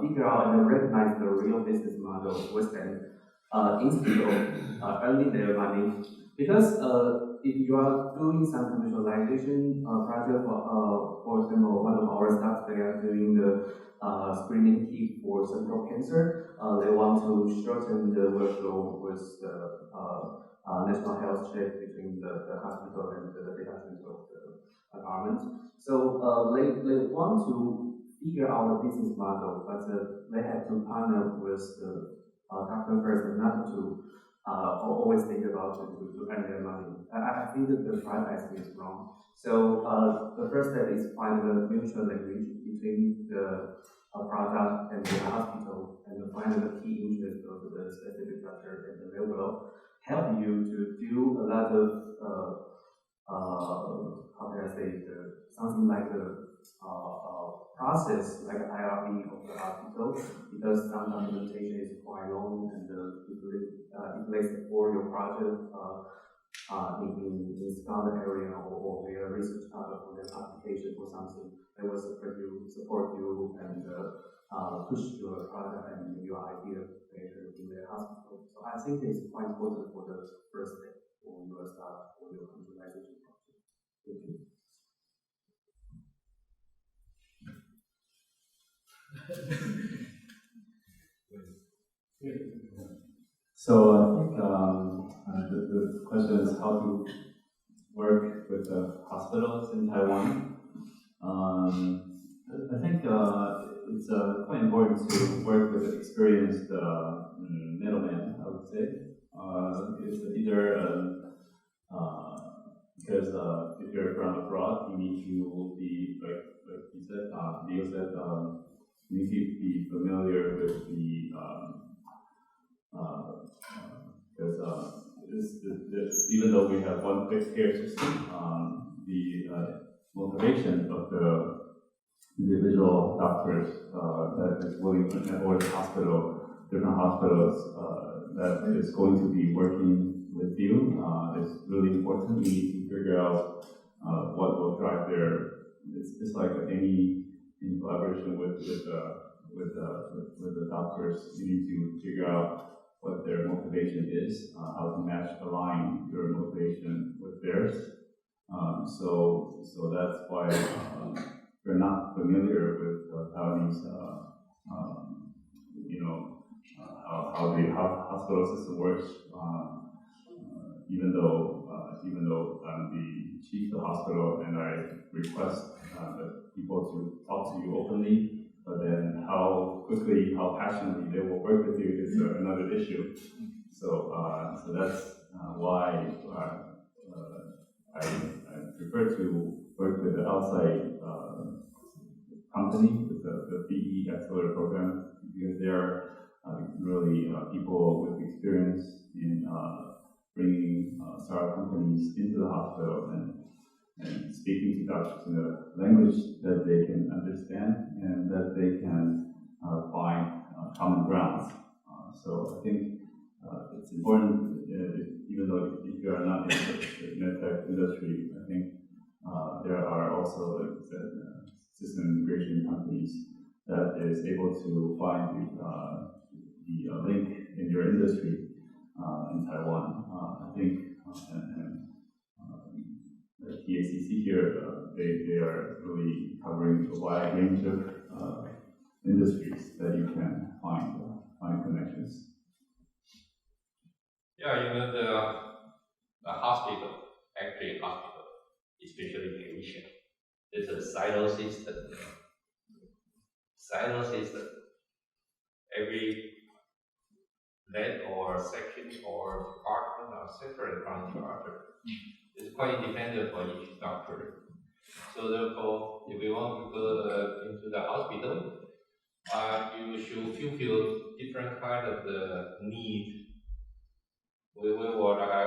figure out and recognize the real business model with them instead of earning their money. Because if you are doing some commercialization project, for example, one of our staff, they are doing the screening kit for cervical cancer. They want to shorten the workflow with the national health check between the hospital and the data center of the government. So they want to figure out the business model, but they have to partner with the doctor first and not to always think about to earn their money. I think that the price is wrong. So the first step is find the mutual language between the product and the hospital, and find the key interest of the specific doctor, and they will help you to do a lot of how can I say something like the process like IRB of the hospital, because some documentation is quite long, and if they support your project in Scotland area or their research project for their application or something, they will support you and push your product and your idea better in their hospital. So I think it's quite important for the first step for your start for your commercialization project. Thank you. So I think the question is how to work with the hospitals in Taiwan. I think it's quite important to work with an experienced middleman, I would say. It's either because if you're from abroad, you need to be like you said, Leo said, you need to be familiar with the because even though we have one fixed care system, the motivation of the individual doctors that is willing to, or the hospital, different hospitals that is going to be working with you is really important. You need to figure out what will drive their. It's like any in collaboration with the doctors. You need to figure out what their motivation is, how to align your motivation with theirs. So that's why if you're not familiar with Taiwanese, how the hospital system works. Even though I'm the chief of the hospital and I request that people to talk to you openly, but then how quickly, how passionately they will work with you is another issue. So that's why I prefer to work with the outside company, with the BE Accelerator program, because they are really people with experience in bringing startup companies into the hospital and speaking to doctors in a language that they can understand and that they can find common grounds. So I think it's important, even though if you are not in the medtech industry, I think there are also, like I said, system integration companies that is able to find the link in your industry in Taiwan. I think the TACC here, they are really covering a wide range of industries that you can find connections. Yeah, the hospital, especially in Asia, it's a silo system. Every lab or section or department are separate from each other. It's quite independent for each doctor. So therefore, if you want to go into the hospital, you should fulfill different kind of the need. I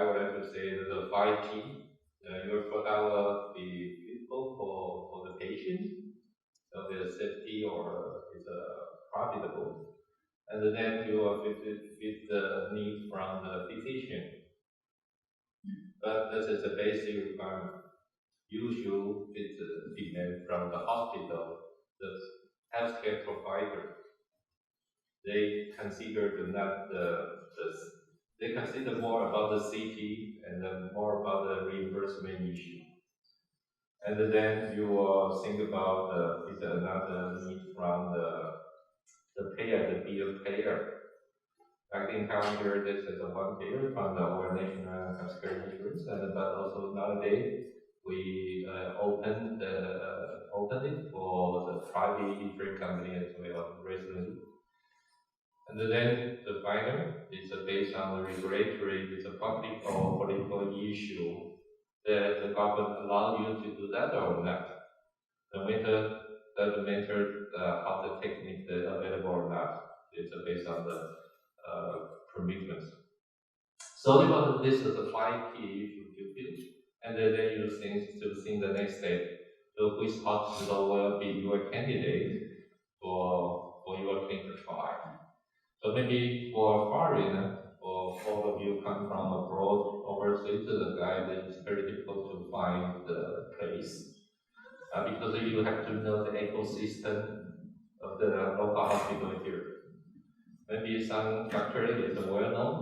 would like to say that the 5G, your product will be useful for the patient. is safety or is profitable. And then you will fit the need from the physician. But this is a basic requirement. You should fit the demand from the hospital, the healthcare provider. They consider they consider more about the safety and then more about the reimbursement issue. And then you will think about is another need from the payer, the bill payer. I think how here this is a one payer from our national healthcare insurance, but also nowadays we opened it for the private insurance company as well recently. And then the final is based on the regulatory, it's a public or political issue that the government allow you to do that or not. No matter doesn't matter how the technique is available or not. It's based on the permissions. So this is the 5 key issues you finish, and then you think the next step. So which hospital will be your candidate for your clinical trial? So maybe for foreign, or all of you come from abroad, overseas, the guide it's very difficult to find the place because you have to know the ecosystem of the local hospital here. Maybe some doctor is well known,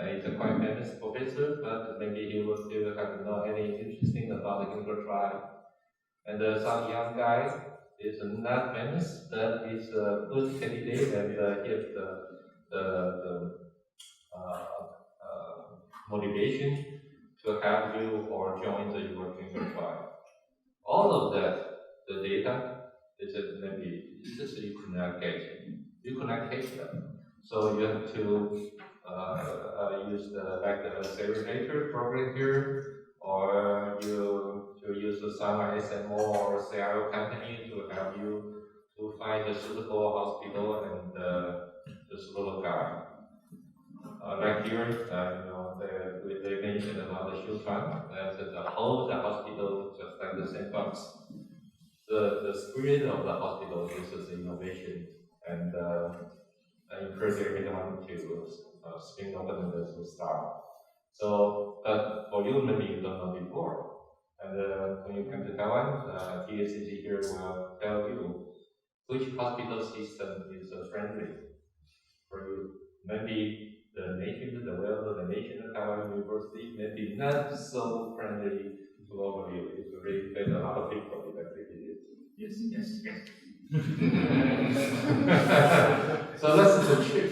it's a quite famous professor, but maybe he will still have know any interesting about the clinical trial. And some young guy is not famous, but is a good candidate and he has the motivation to have you or join the your clinical trial. All of that, the data is maybe it's just you cannot get. You cannot take them. So you have to use the accelerator program here, or you to use some SMO or CRO company to help you to find a suitable hospital and the suitable guy. Like here, they mentioned about the Shuchuan, the whole the hospital just like the sandbox. The spirit of the hospital is innovation and encourage everyone to spin open the start. So, but for you, maybe you don't know before. And when you come to Taiwan, TSCC here will tell you which hospital system is friendly for you. Maybe the nation of Taiwan University, maybe not so friendly to all of you. It really fed a lot of people in that city. Yes. So that's the tip.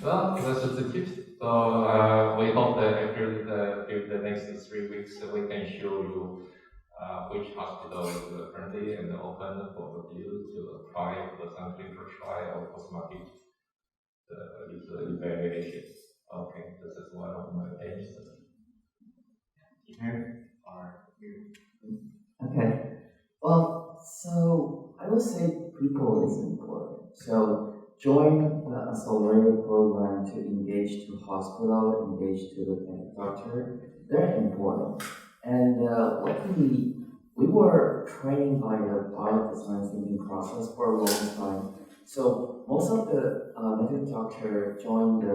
Well, that's the tip. So we hope that after the next 3 weeks we can show you which hospital is friendly and open for you to apply for some clinical trial or post-market evaluation. Okay, this is one of my aims. Here or here? Okay. Well, so I would say people is important. So join the accelerator program to engage to hospital, engage to the doctor. They're important. And luckily, we were trained by the bio-design thinking process for a long time. So most of the medical doctor join the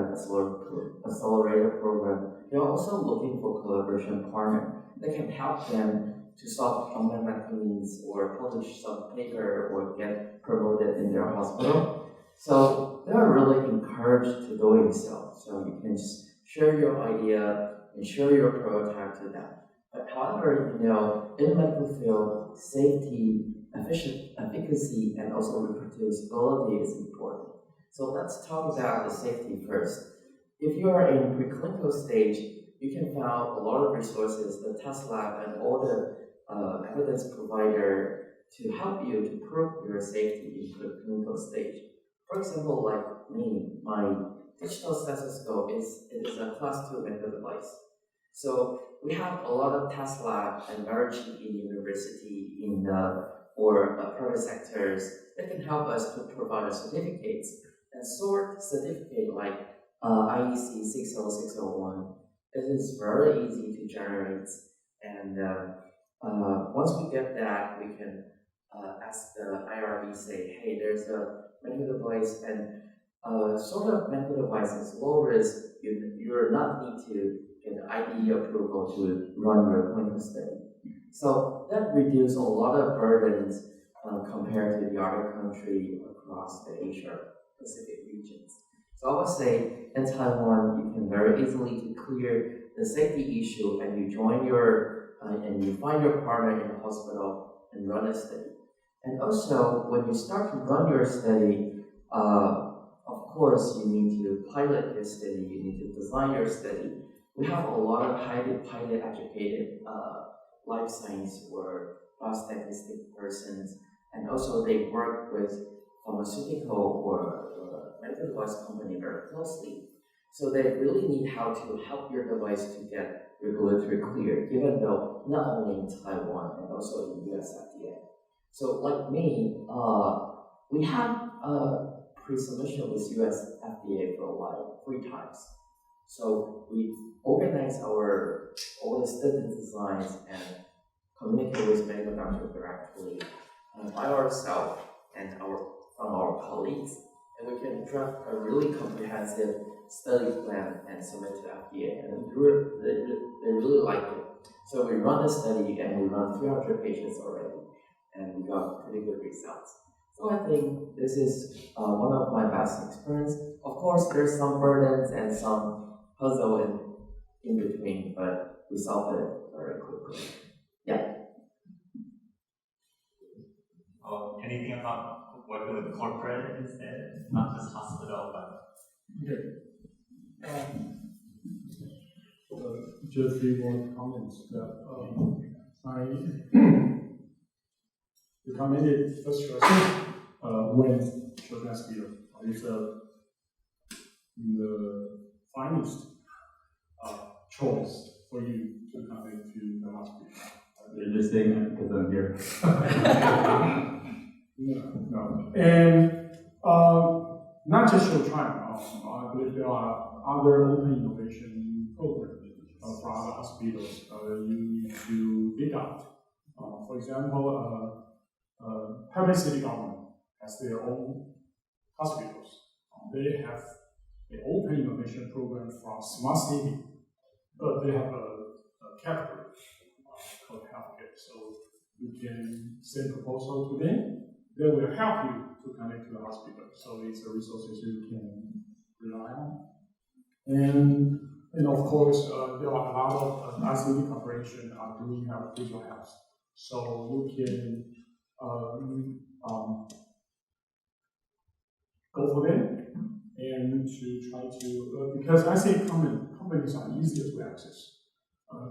accelerator program. They're also looking for collaboration partner that can help them to solve unmet medical needs or publish some paper or get promoted in their hospital. So they are really encouraged to doing so. So you can just share your idea and share your prototype to them. But however, in the medical field, safety, efficacy, and also reproducibility is important. So let's talk about the safety first. If you are in preclinical stage, you can find a lot of resources, the test lab, and all the evidence provider to help you to prove your safety in the clinical stage. For example, like me, my digital stethoscope is a class 2 medical device. So we have a lot of test lab and very cheap in university or private sectors that can help us to provide certificates and sort certificate like IEC 60601. It is very easy to generate, and once we get that, we can ask the IRB, say, hey, there's a medical device and sort of medical device is low risk. You're not need to get IDE approval to run your clinical study. So that reduces a lot of burdens compared to the other country across the Asia Pacific regions. So I would say in Taiwan, you can very easily clear the safety issue, and you join your and you find your partner in the hospital and run a study. And also, when you start to run your study, of course, you need to pilot your study. You need to design your study. We have a lot of highly pilot-educated life science or biostatistics persons, and also they work with pharmaceutical or medical device company very closely. So they really need how to help your device to get regulatory cleared, even though not only in Taiwan and also in US FDA. So like me, we have pre-submission with US FDA for a while, 3 times. So we organize all the study designs and communicate with medical doctors directly by ourselves and from our colleagues, and we can draft a really comprehensive study plan and submit to FDA, and they really like it. So we run the study and we run 300 patients already, and we got pretty good results. So I think this is one of my best experience. Of course, there's some burdens and some puzzle in between, but we solved it very quickly. Yeah. Anything about working with corporate instead, not just hospital, but Just a few more comments. I recommended first choice when children hospital is the finest choice for you to come into the hospital. You're just saying that because I'm here. No. And not just your trial, I believe there are other open innovation programs for other hospitals you need to dig out. For example, Taipei City government has their own hospitals. They have an open innovation program for smart city, but they have a category called healthcare. So you can send proposal to them. They will help you to connect to the hospital. So it's a resources you can rely on. And of course, there are a lot of ICT corporations are doing digital health. So you can go for them and to try to, because ICT companies are easier to access.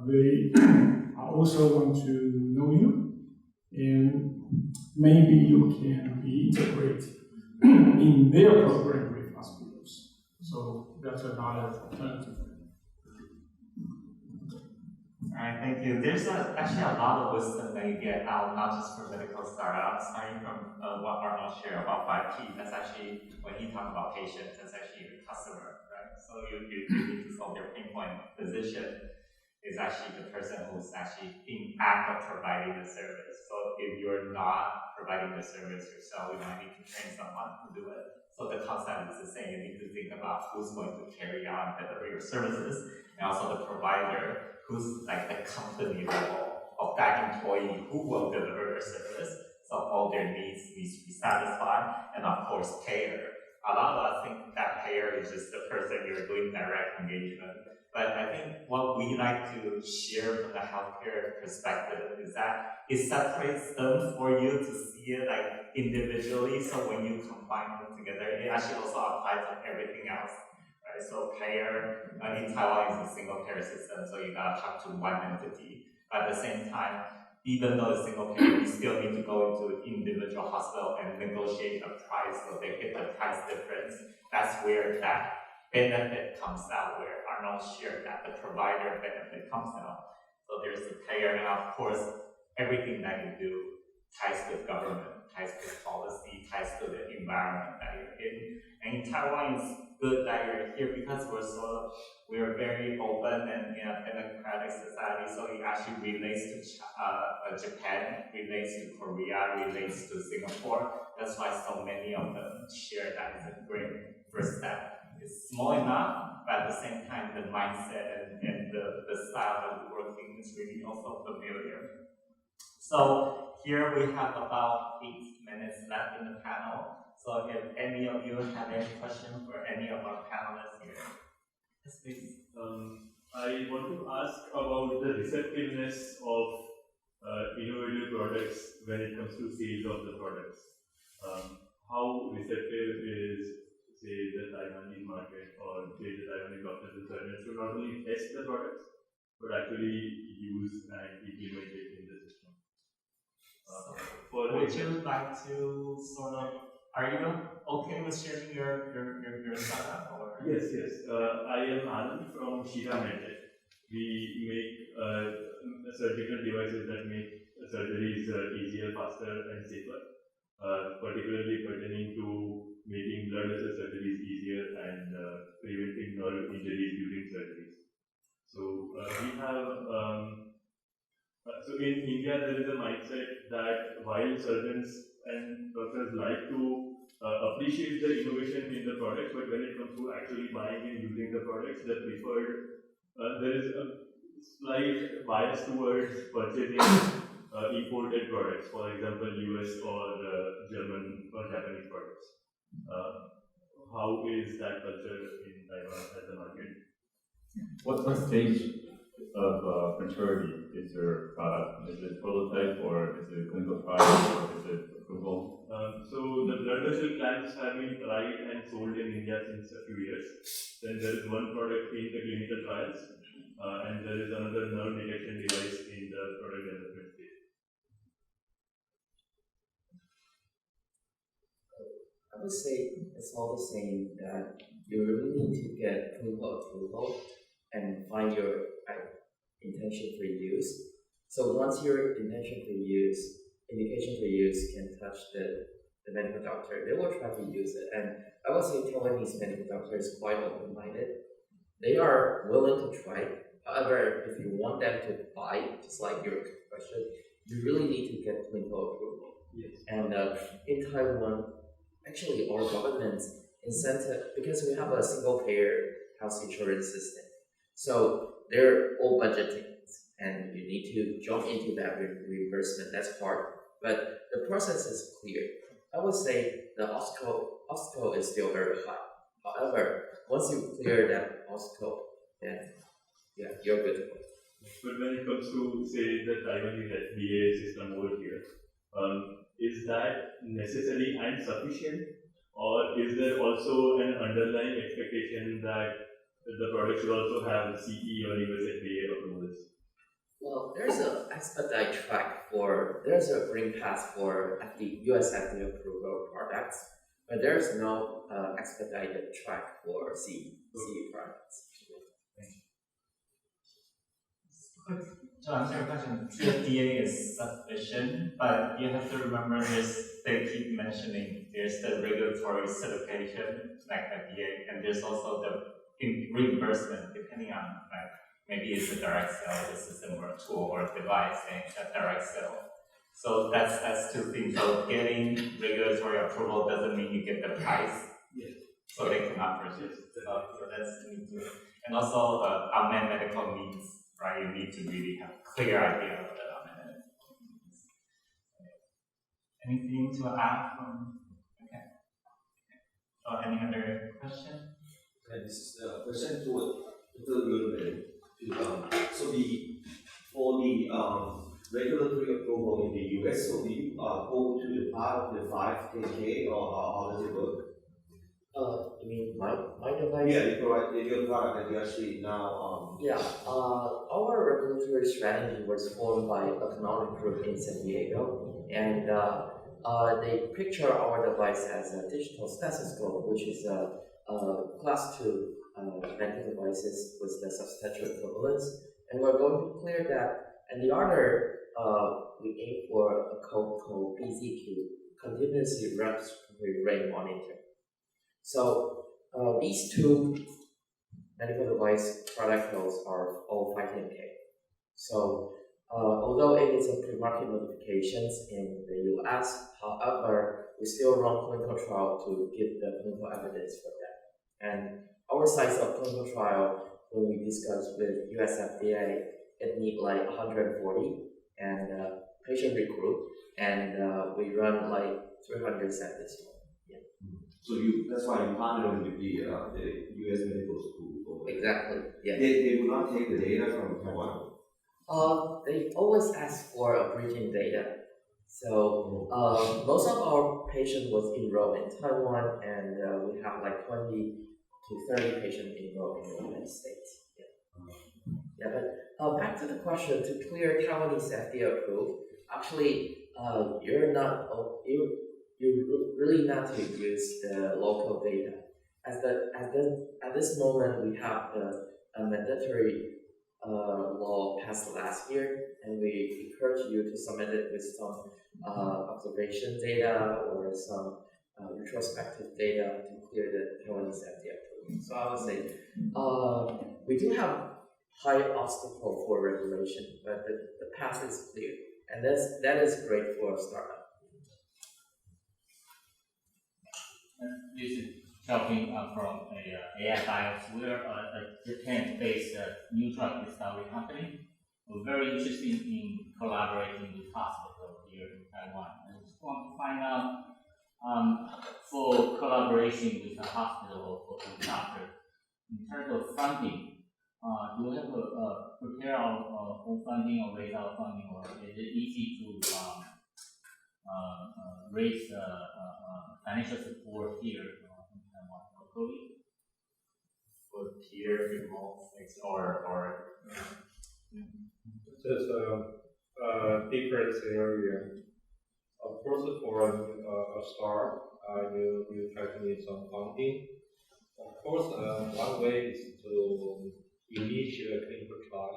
They also want to know you, and maybe you can be integrated in their program with hospitals. So that's another alternative. All right, thank you. There's actually a lot of wisdom that you get out, not just for medical startups, starting from what Arnold shared about 5P. That's actually, when he talked about patients, that's actually the customer, right? So you need to solve their pain point. Physician is actually the person who's actually in act of providing the service. So if you're not providing the service yourself, you might need to train someone to do it. So the concept is the same. You need to think about who's going to carry on deliver your services, and also the provider, who's like the company level of that employee who will deliver their service. So all their needs to be satisfied, and of course payer. A lot of us think that payer is just the person you're doing direct engagement. But I think what we like to share from the healthcare perspective is that it separates them for you to see it like individually. So when you combine them together, it actually also applies to everything else. Right? So payer in Taiwan is a single payer system, so you gotta talk to one entity. But at the same time, even though it's single payer, you still need to go into individual hospital and negotiate a price so they get the price difference. That's where that benefit comes out, where Arnold shared that the provider benefit comes out. So there's the payer, and of course, everything that you do ties with government, ties with policy, ties to the environment that you're in. And And in Taiwan, it's good that you're here because we're very open and in a democratic society, so it actually relates to Japan, relates to Korea, relates to Singapore. That's why so many of them share that it's a great first step. It's small enough, but at the same time, the mindset and the style that we're working is really also familiar. So here we have about 8 minutes left in the panel. So if any of you have any questions for any of our panelists here, yes, please. I want to ask about the receptiveness of innovative products when it comes to sales of the products. How receptive is, say, the Taiwanese market or say the Taiwanese doctors and surgeons to not only test the products but actually use and implement it in the system? Would you like to sort of, are you okay with sharing your startup or? Yes. I am Anand from Shira Medtech. We make surgical devices that make surgeries easier, faster, and safer. Particularly pertaining to making blood vessel surgeries easier and preventing nerve injuries during surgeries. So we have. So in India, there is a mindset that while surgeons and doctors like to appreciate the innovation in the products, but when it comes to actually buying and using the products, they're preferred. There is a slight bias towards purchasing imported products, for example, US or German or Japanese products. How is that culture in Taiwan as a market? What stage of maturity is your product? Is it prototype or is it clinical trial or is it approval? So the blood vessel clamps have been tried and sold in India since a few years. Then there is one product in the clinical trials, and there is another nerve detection device in the product development stage. I would say it's all the same that you really need to get clinical approval and find your intention for use. So once your intention for use, indication for use can touch the medical doctor, they will try to use it. And I would say Taiwanese medical doctor is quite open-minded. They are willing to try. However, if you want them to buy, just like your question, you really need to get clinical approval. Yes. And in Taiwan, actually our government's incentive, because we have a single-payer health insurance system, so they're all budgeting, and you need to jump into that reimbursement. That's hard, but the process is clear. I would say the obstacle is still very high. However, once you clear that obstacle, then yeah, you're good to go. But when it comes to, say, the Taiwanese FDA system over here, is that necessary and sufficient, or is there also an underlying expectation that the product should also have CE or US FDA approvals? Well, there's an expedite track there's a green path for US FDA approval products, but there's no expedited track for CE products. To answer your question, FDA is sufficient, but you have to remember they keep mentioning there's the regulatory certification, like FDA, and there's also the reimbursement, depending on, like, maybe it's a direct sale of the system or a tool or a device, and it's a direct sale. So that's two things. So getting regulatory approval doesn't mean you get the price. Yes. So they cannot purchase. So that's new. And also unmet medical needs, right? You need to really have a clear idea of the unmet medical needs. Anything to add from? Okay. Or any other question? Okay, this is a question to you. For the regulatory approval in the US, so do you go to the part of the 510K or how does it work? You mean my device? Yeah, you provide your product that you actually now. Yeah, our regulatory strategy was formed by Economic Group in San Diego, and they picture our device as a digital stethoscope, which is a class 2 medical devices with the substantial equivalence, and we're going to clear that. And the other, we aim for a code called BZQ, continuously respiratory rate monitor. So these two medical device product codes are all 510K. So although it is a pre-market notifications in the US, however, we still run clinical trial to give the clinical evidence for that. And our size of clinical trial, when we discuss with US FDA, it need like 140 and patient recruit, and we run like 300 centers. Yeah. So that's why you partnered with the US medical school. Exactly. Yeah. They will not take the data from Taiwan. They always ask for a bridging data. So most of our patients was enrolled in Taiwan, and we have like 20 to 30 patients enrolled in the United States. Yeah, but back to the question, to clear Taiwanese FDA approved, actually, you're not, you really not to use the local data. At this moment, we have a mandatory law passed last year, and we encourage you to submit it with some observation data or some retrospective data to clear the Taiwanese FDA approval. So I would say we do have high obstacle for regulation, but the path is clear, and that is great for a startup. This is talking from AI Bios. We're a Japan-based new drug discovery company. We're very interested in collaborating with hospitals here in Taiwan. I just want to find out for collaboration with the hospital or for the doctor, in terms of funding, do we have to prepare our own funding or raise our funding, or is it easy to raise financial support here in Taiwan locally? For peer remote things or Just a different scenario. Of course, for a start, you try to need some funding. Of course, one way is to initiate a clinical trial.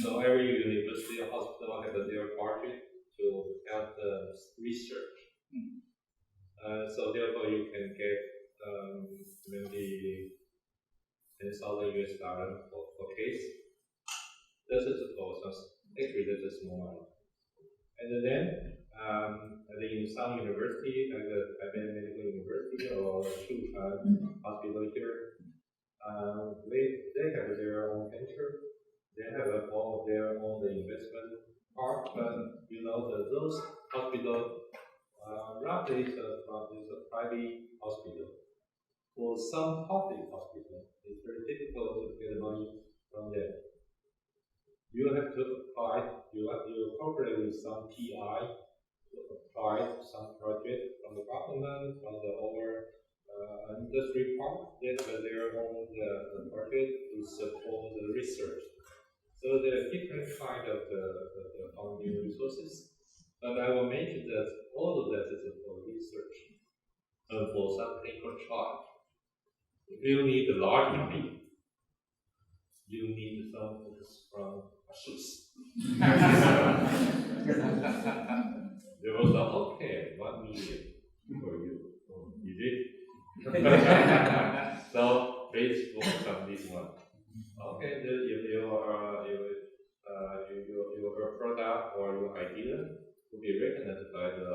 So every university or hospital has their budget to help the research. So therefore, you can get maybe $10,000 for case. This is for some, actually this is small money. And then in some university, like the Taipei Medical University or Shuchuan Hospital here, they have their own venture. They have all of their own investment part, but you know those hospitals roughly is a private hospital. For some public hospital, it's very difficult to get money from them. You have to apply, you have to cooperate with some PI to apply some project from the government, from the other industry part. They have their own project to support the research. So there are different kind of the funding resources. But I will mention that all of that is for research and for some clinical trial. If you need a large money, you need some focus from ASUS. There was okay, 1 million for you. You did. So please focus on this one. Okay, your product or your idea will be recognized by the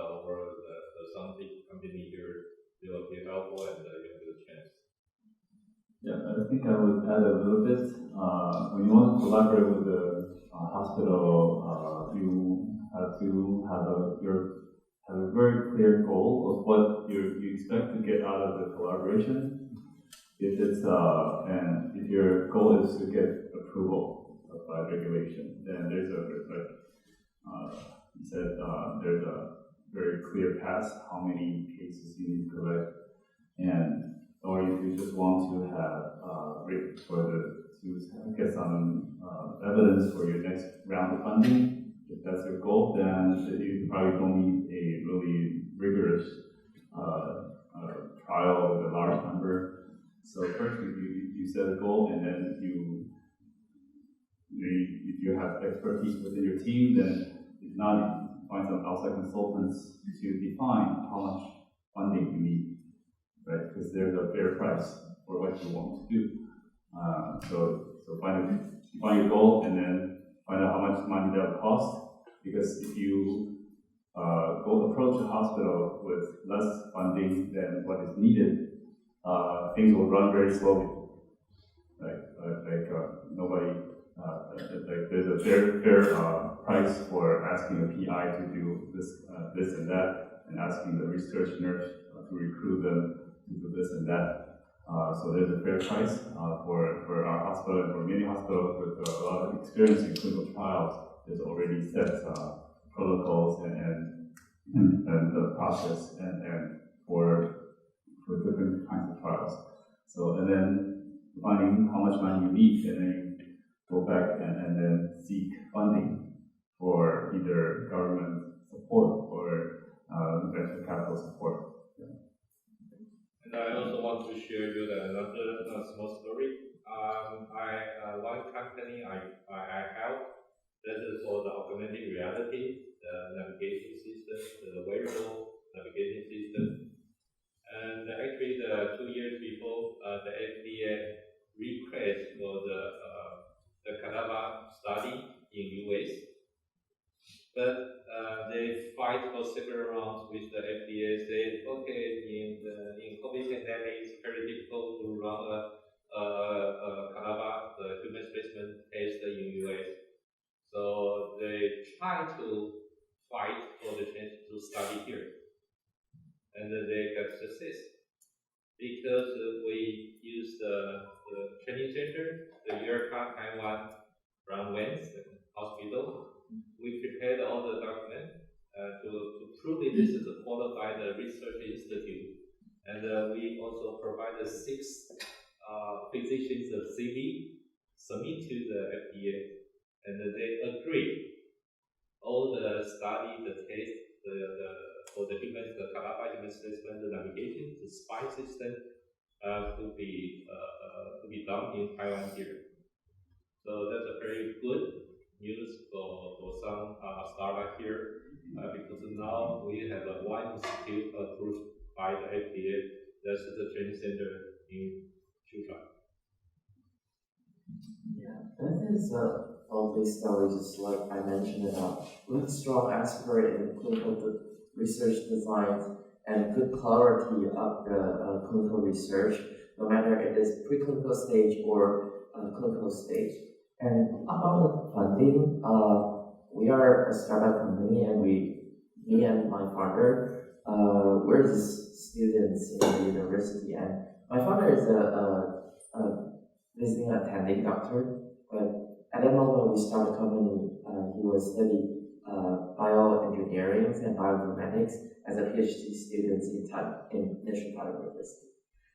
some big company here. They will be helpful and you have the chance. Yeah, I think I would add a little bit. When you want to collaborate with the hospital, you have to have a very clear goal of what you expect to get out of the collaboration. If it's and if your goal is to get approval by regulation, then there's there's a very clear path how many cases you need to collect, and or if you just want to have to get some evidence for your next round of funding, if that's your goal, then you probably don't need a really rigorous trial with a large number. So first, you set a goal, and then if you have expertise within your team, then if not, find some outside consultants to define how much funding you need. right? Because there's a fair price for what you want to do. So find your goal and then find out how much money that will cost. Because if you go approach a hospital with less funding than what is needed, things will run very slowly. Nobody, there's a fair price for asking a PI to do this and that, and asking the research nurse to recruit them to do this and that. So there's a fair price for our hospital and for many hospitals with a lot of experience in clinical trials. There's already set protocols and the process and for different kinds of trials. So and then finding how much money you need, and then you go back and then seek funding for either government support or venture capital support. And I also want to share with another small story. One company I help, that is for the augmented reality, the navigation system, the wearable navigation system. And actually, 2 years before, the FDA request for the Canava study in US, but they fight for several rounds with the FDA. Said, okay, in COVID pandemic, it's very difficult to run a Canava, the human specimen test in US. So they try to fight for the chance to study here, and they got success because we use the training center, the Eureka Taiwan from Wentz Hospital. We prepared all the documents to prove that this is a qualified research institute, and we also provided 6 physicians of CV submit to the FDA, and they agree. All the study, the test, for the human, the Canava human specimen, the navigation, the spy system to be done in Taiwan here. So that's a very good news for some startup here, because now we have one institute approved by the FDA. That's the training center in Shuchang. Yeah, that is all these stories, just like I mentioned about with strong expert in clinical research designs and good clarity of the clinical research, no matter if it's preclinical stage or clinical stage. And about the funding, we are a startup company, and me and my founder, we're just students in the university, and my founder is a visiting attending doctor, but at the moment we started the company, he was studying bioengineering and bioinformatics as a PhD student in National University.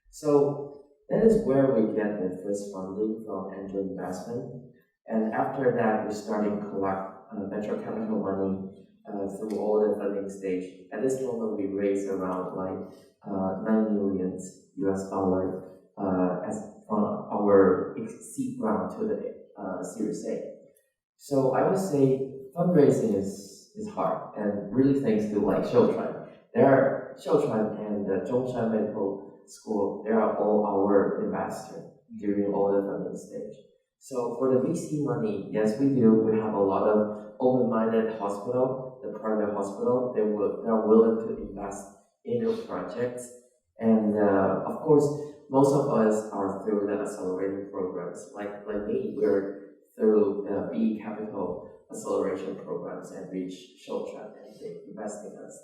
So that is where we get the first funding from angel investment. And after that, we started to collect venture capital money through all the funding stage. At this moment, we raised around $9 million US as from our seed round to the Series A. So I would say fundraising is hard, and really thanks to Shouchuan. Shouchuan and the Zhongshan Medical School, they are all our investors during all the funding stage. So for the VC money, yes, we do. We have a lot of open-minded hospital, the private hospital. They are willing to invest in your projects, and of course, most of us are through the accelerator programs. Like me, we're through the B Capital acceleration programs and reach Shouchuan, and they invest in us.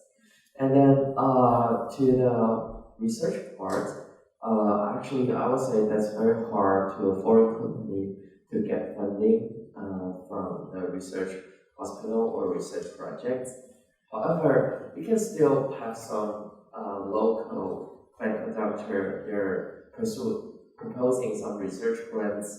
And then to the research part, actually, I would say that's very hard to a foreign company to get funding from the research hospital or research projects. However, we can still have some local clinical doctor, they're proposing some research grants,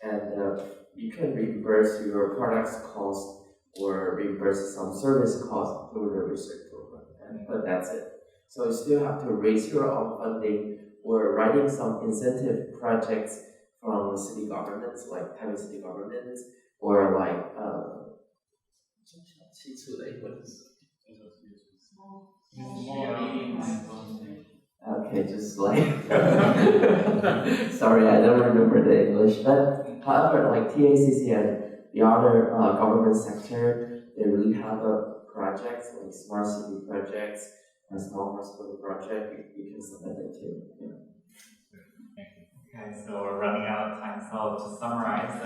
and you can reimburse your product's cost or reimburse some service cost through the research program, but that's it. So you still have to raise your own funding or writing some incentive projects from city governments, like Taipei city government, or okay, just like sorry, I don't remember the English. But however, like TACC and the other government sector, they really have projects like smart city projects and small hospital project. You can submit it to. Yeah. Okay, so we're running out of time. So to summarize,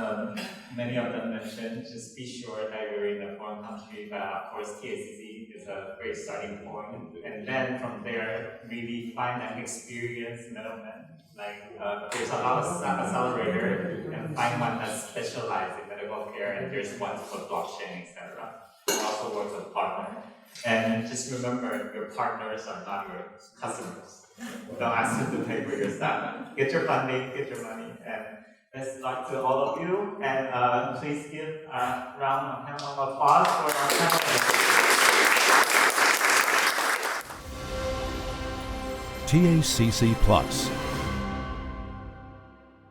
many of them mentioned, just be sure that you're in a foreign country, but of course TACC is a great starting point. And then from there, really find an experienced middleman. Like there's a lot of accelerator, and find one that's specialized in medical care, and there's ones for blockchain, etc. Also work with partner. And just remember, your partners are not your customers. Don't ask them to pay for your staff. Get your funding, get your money, and best luck to all of you. And please give a round of applause for our panelists. TACC Plus,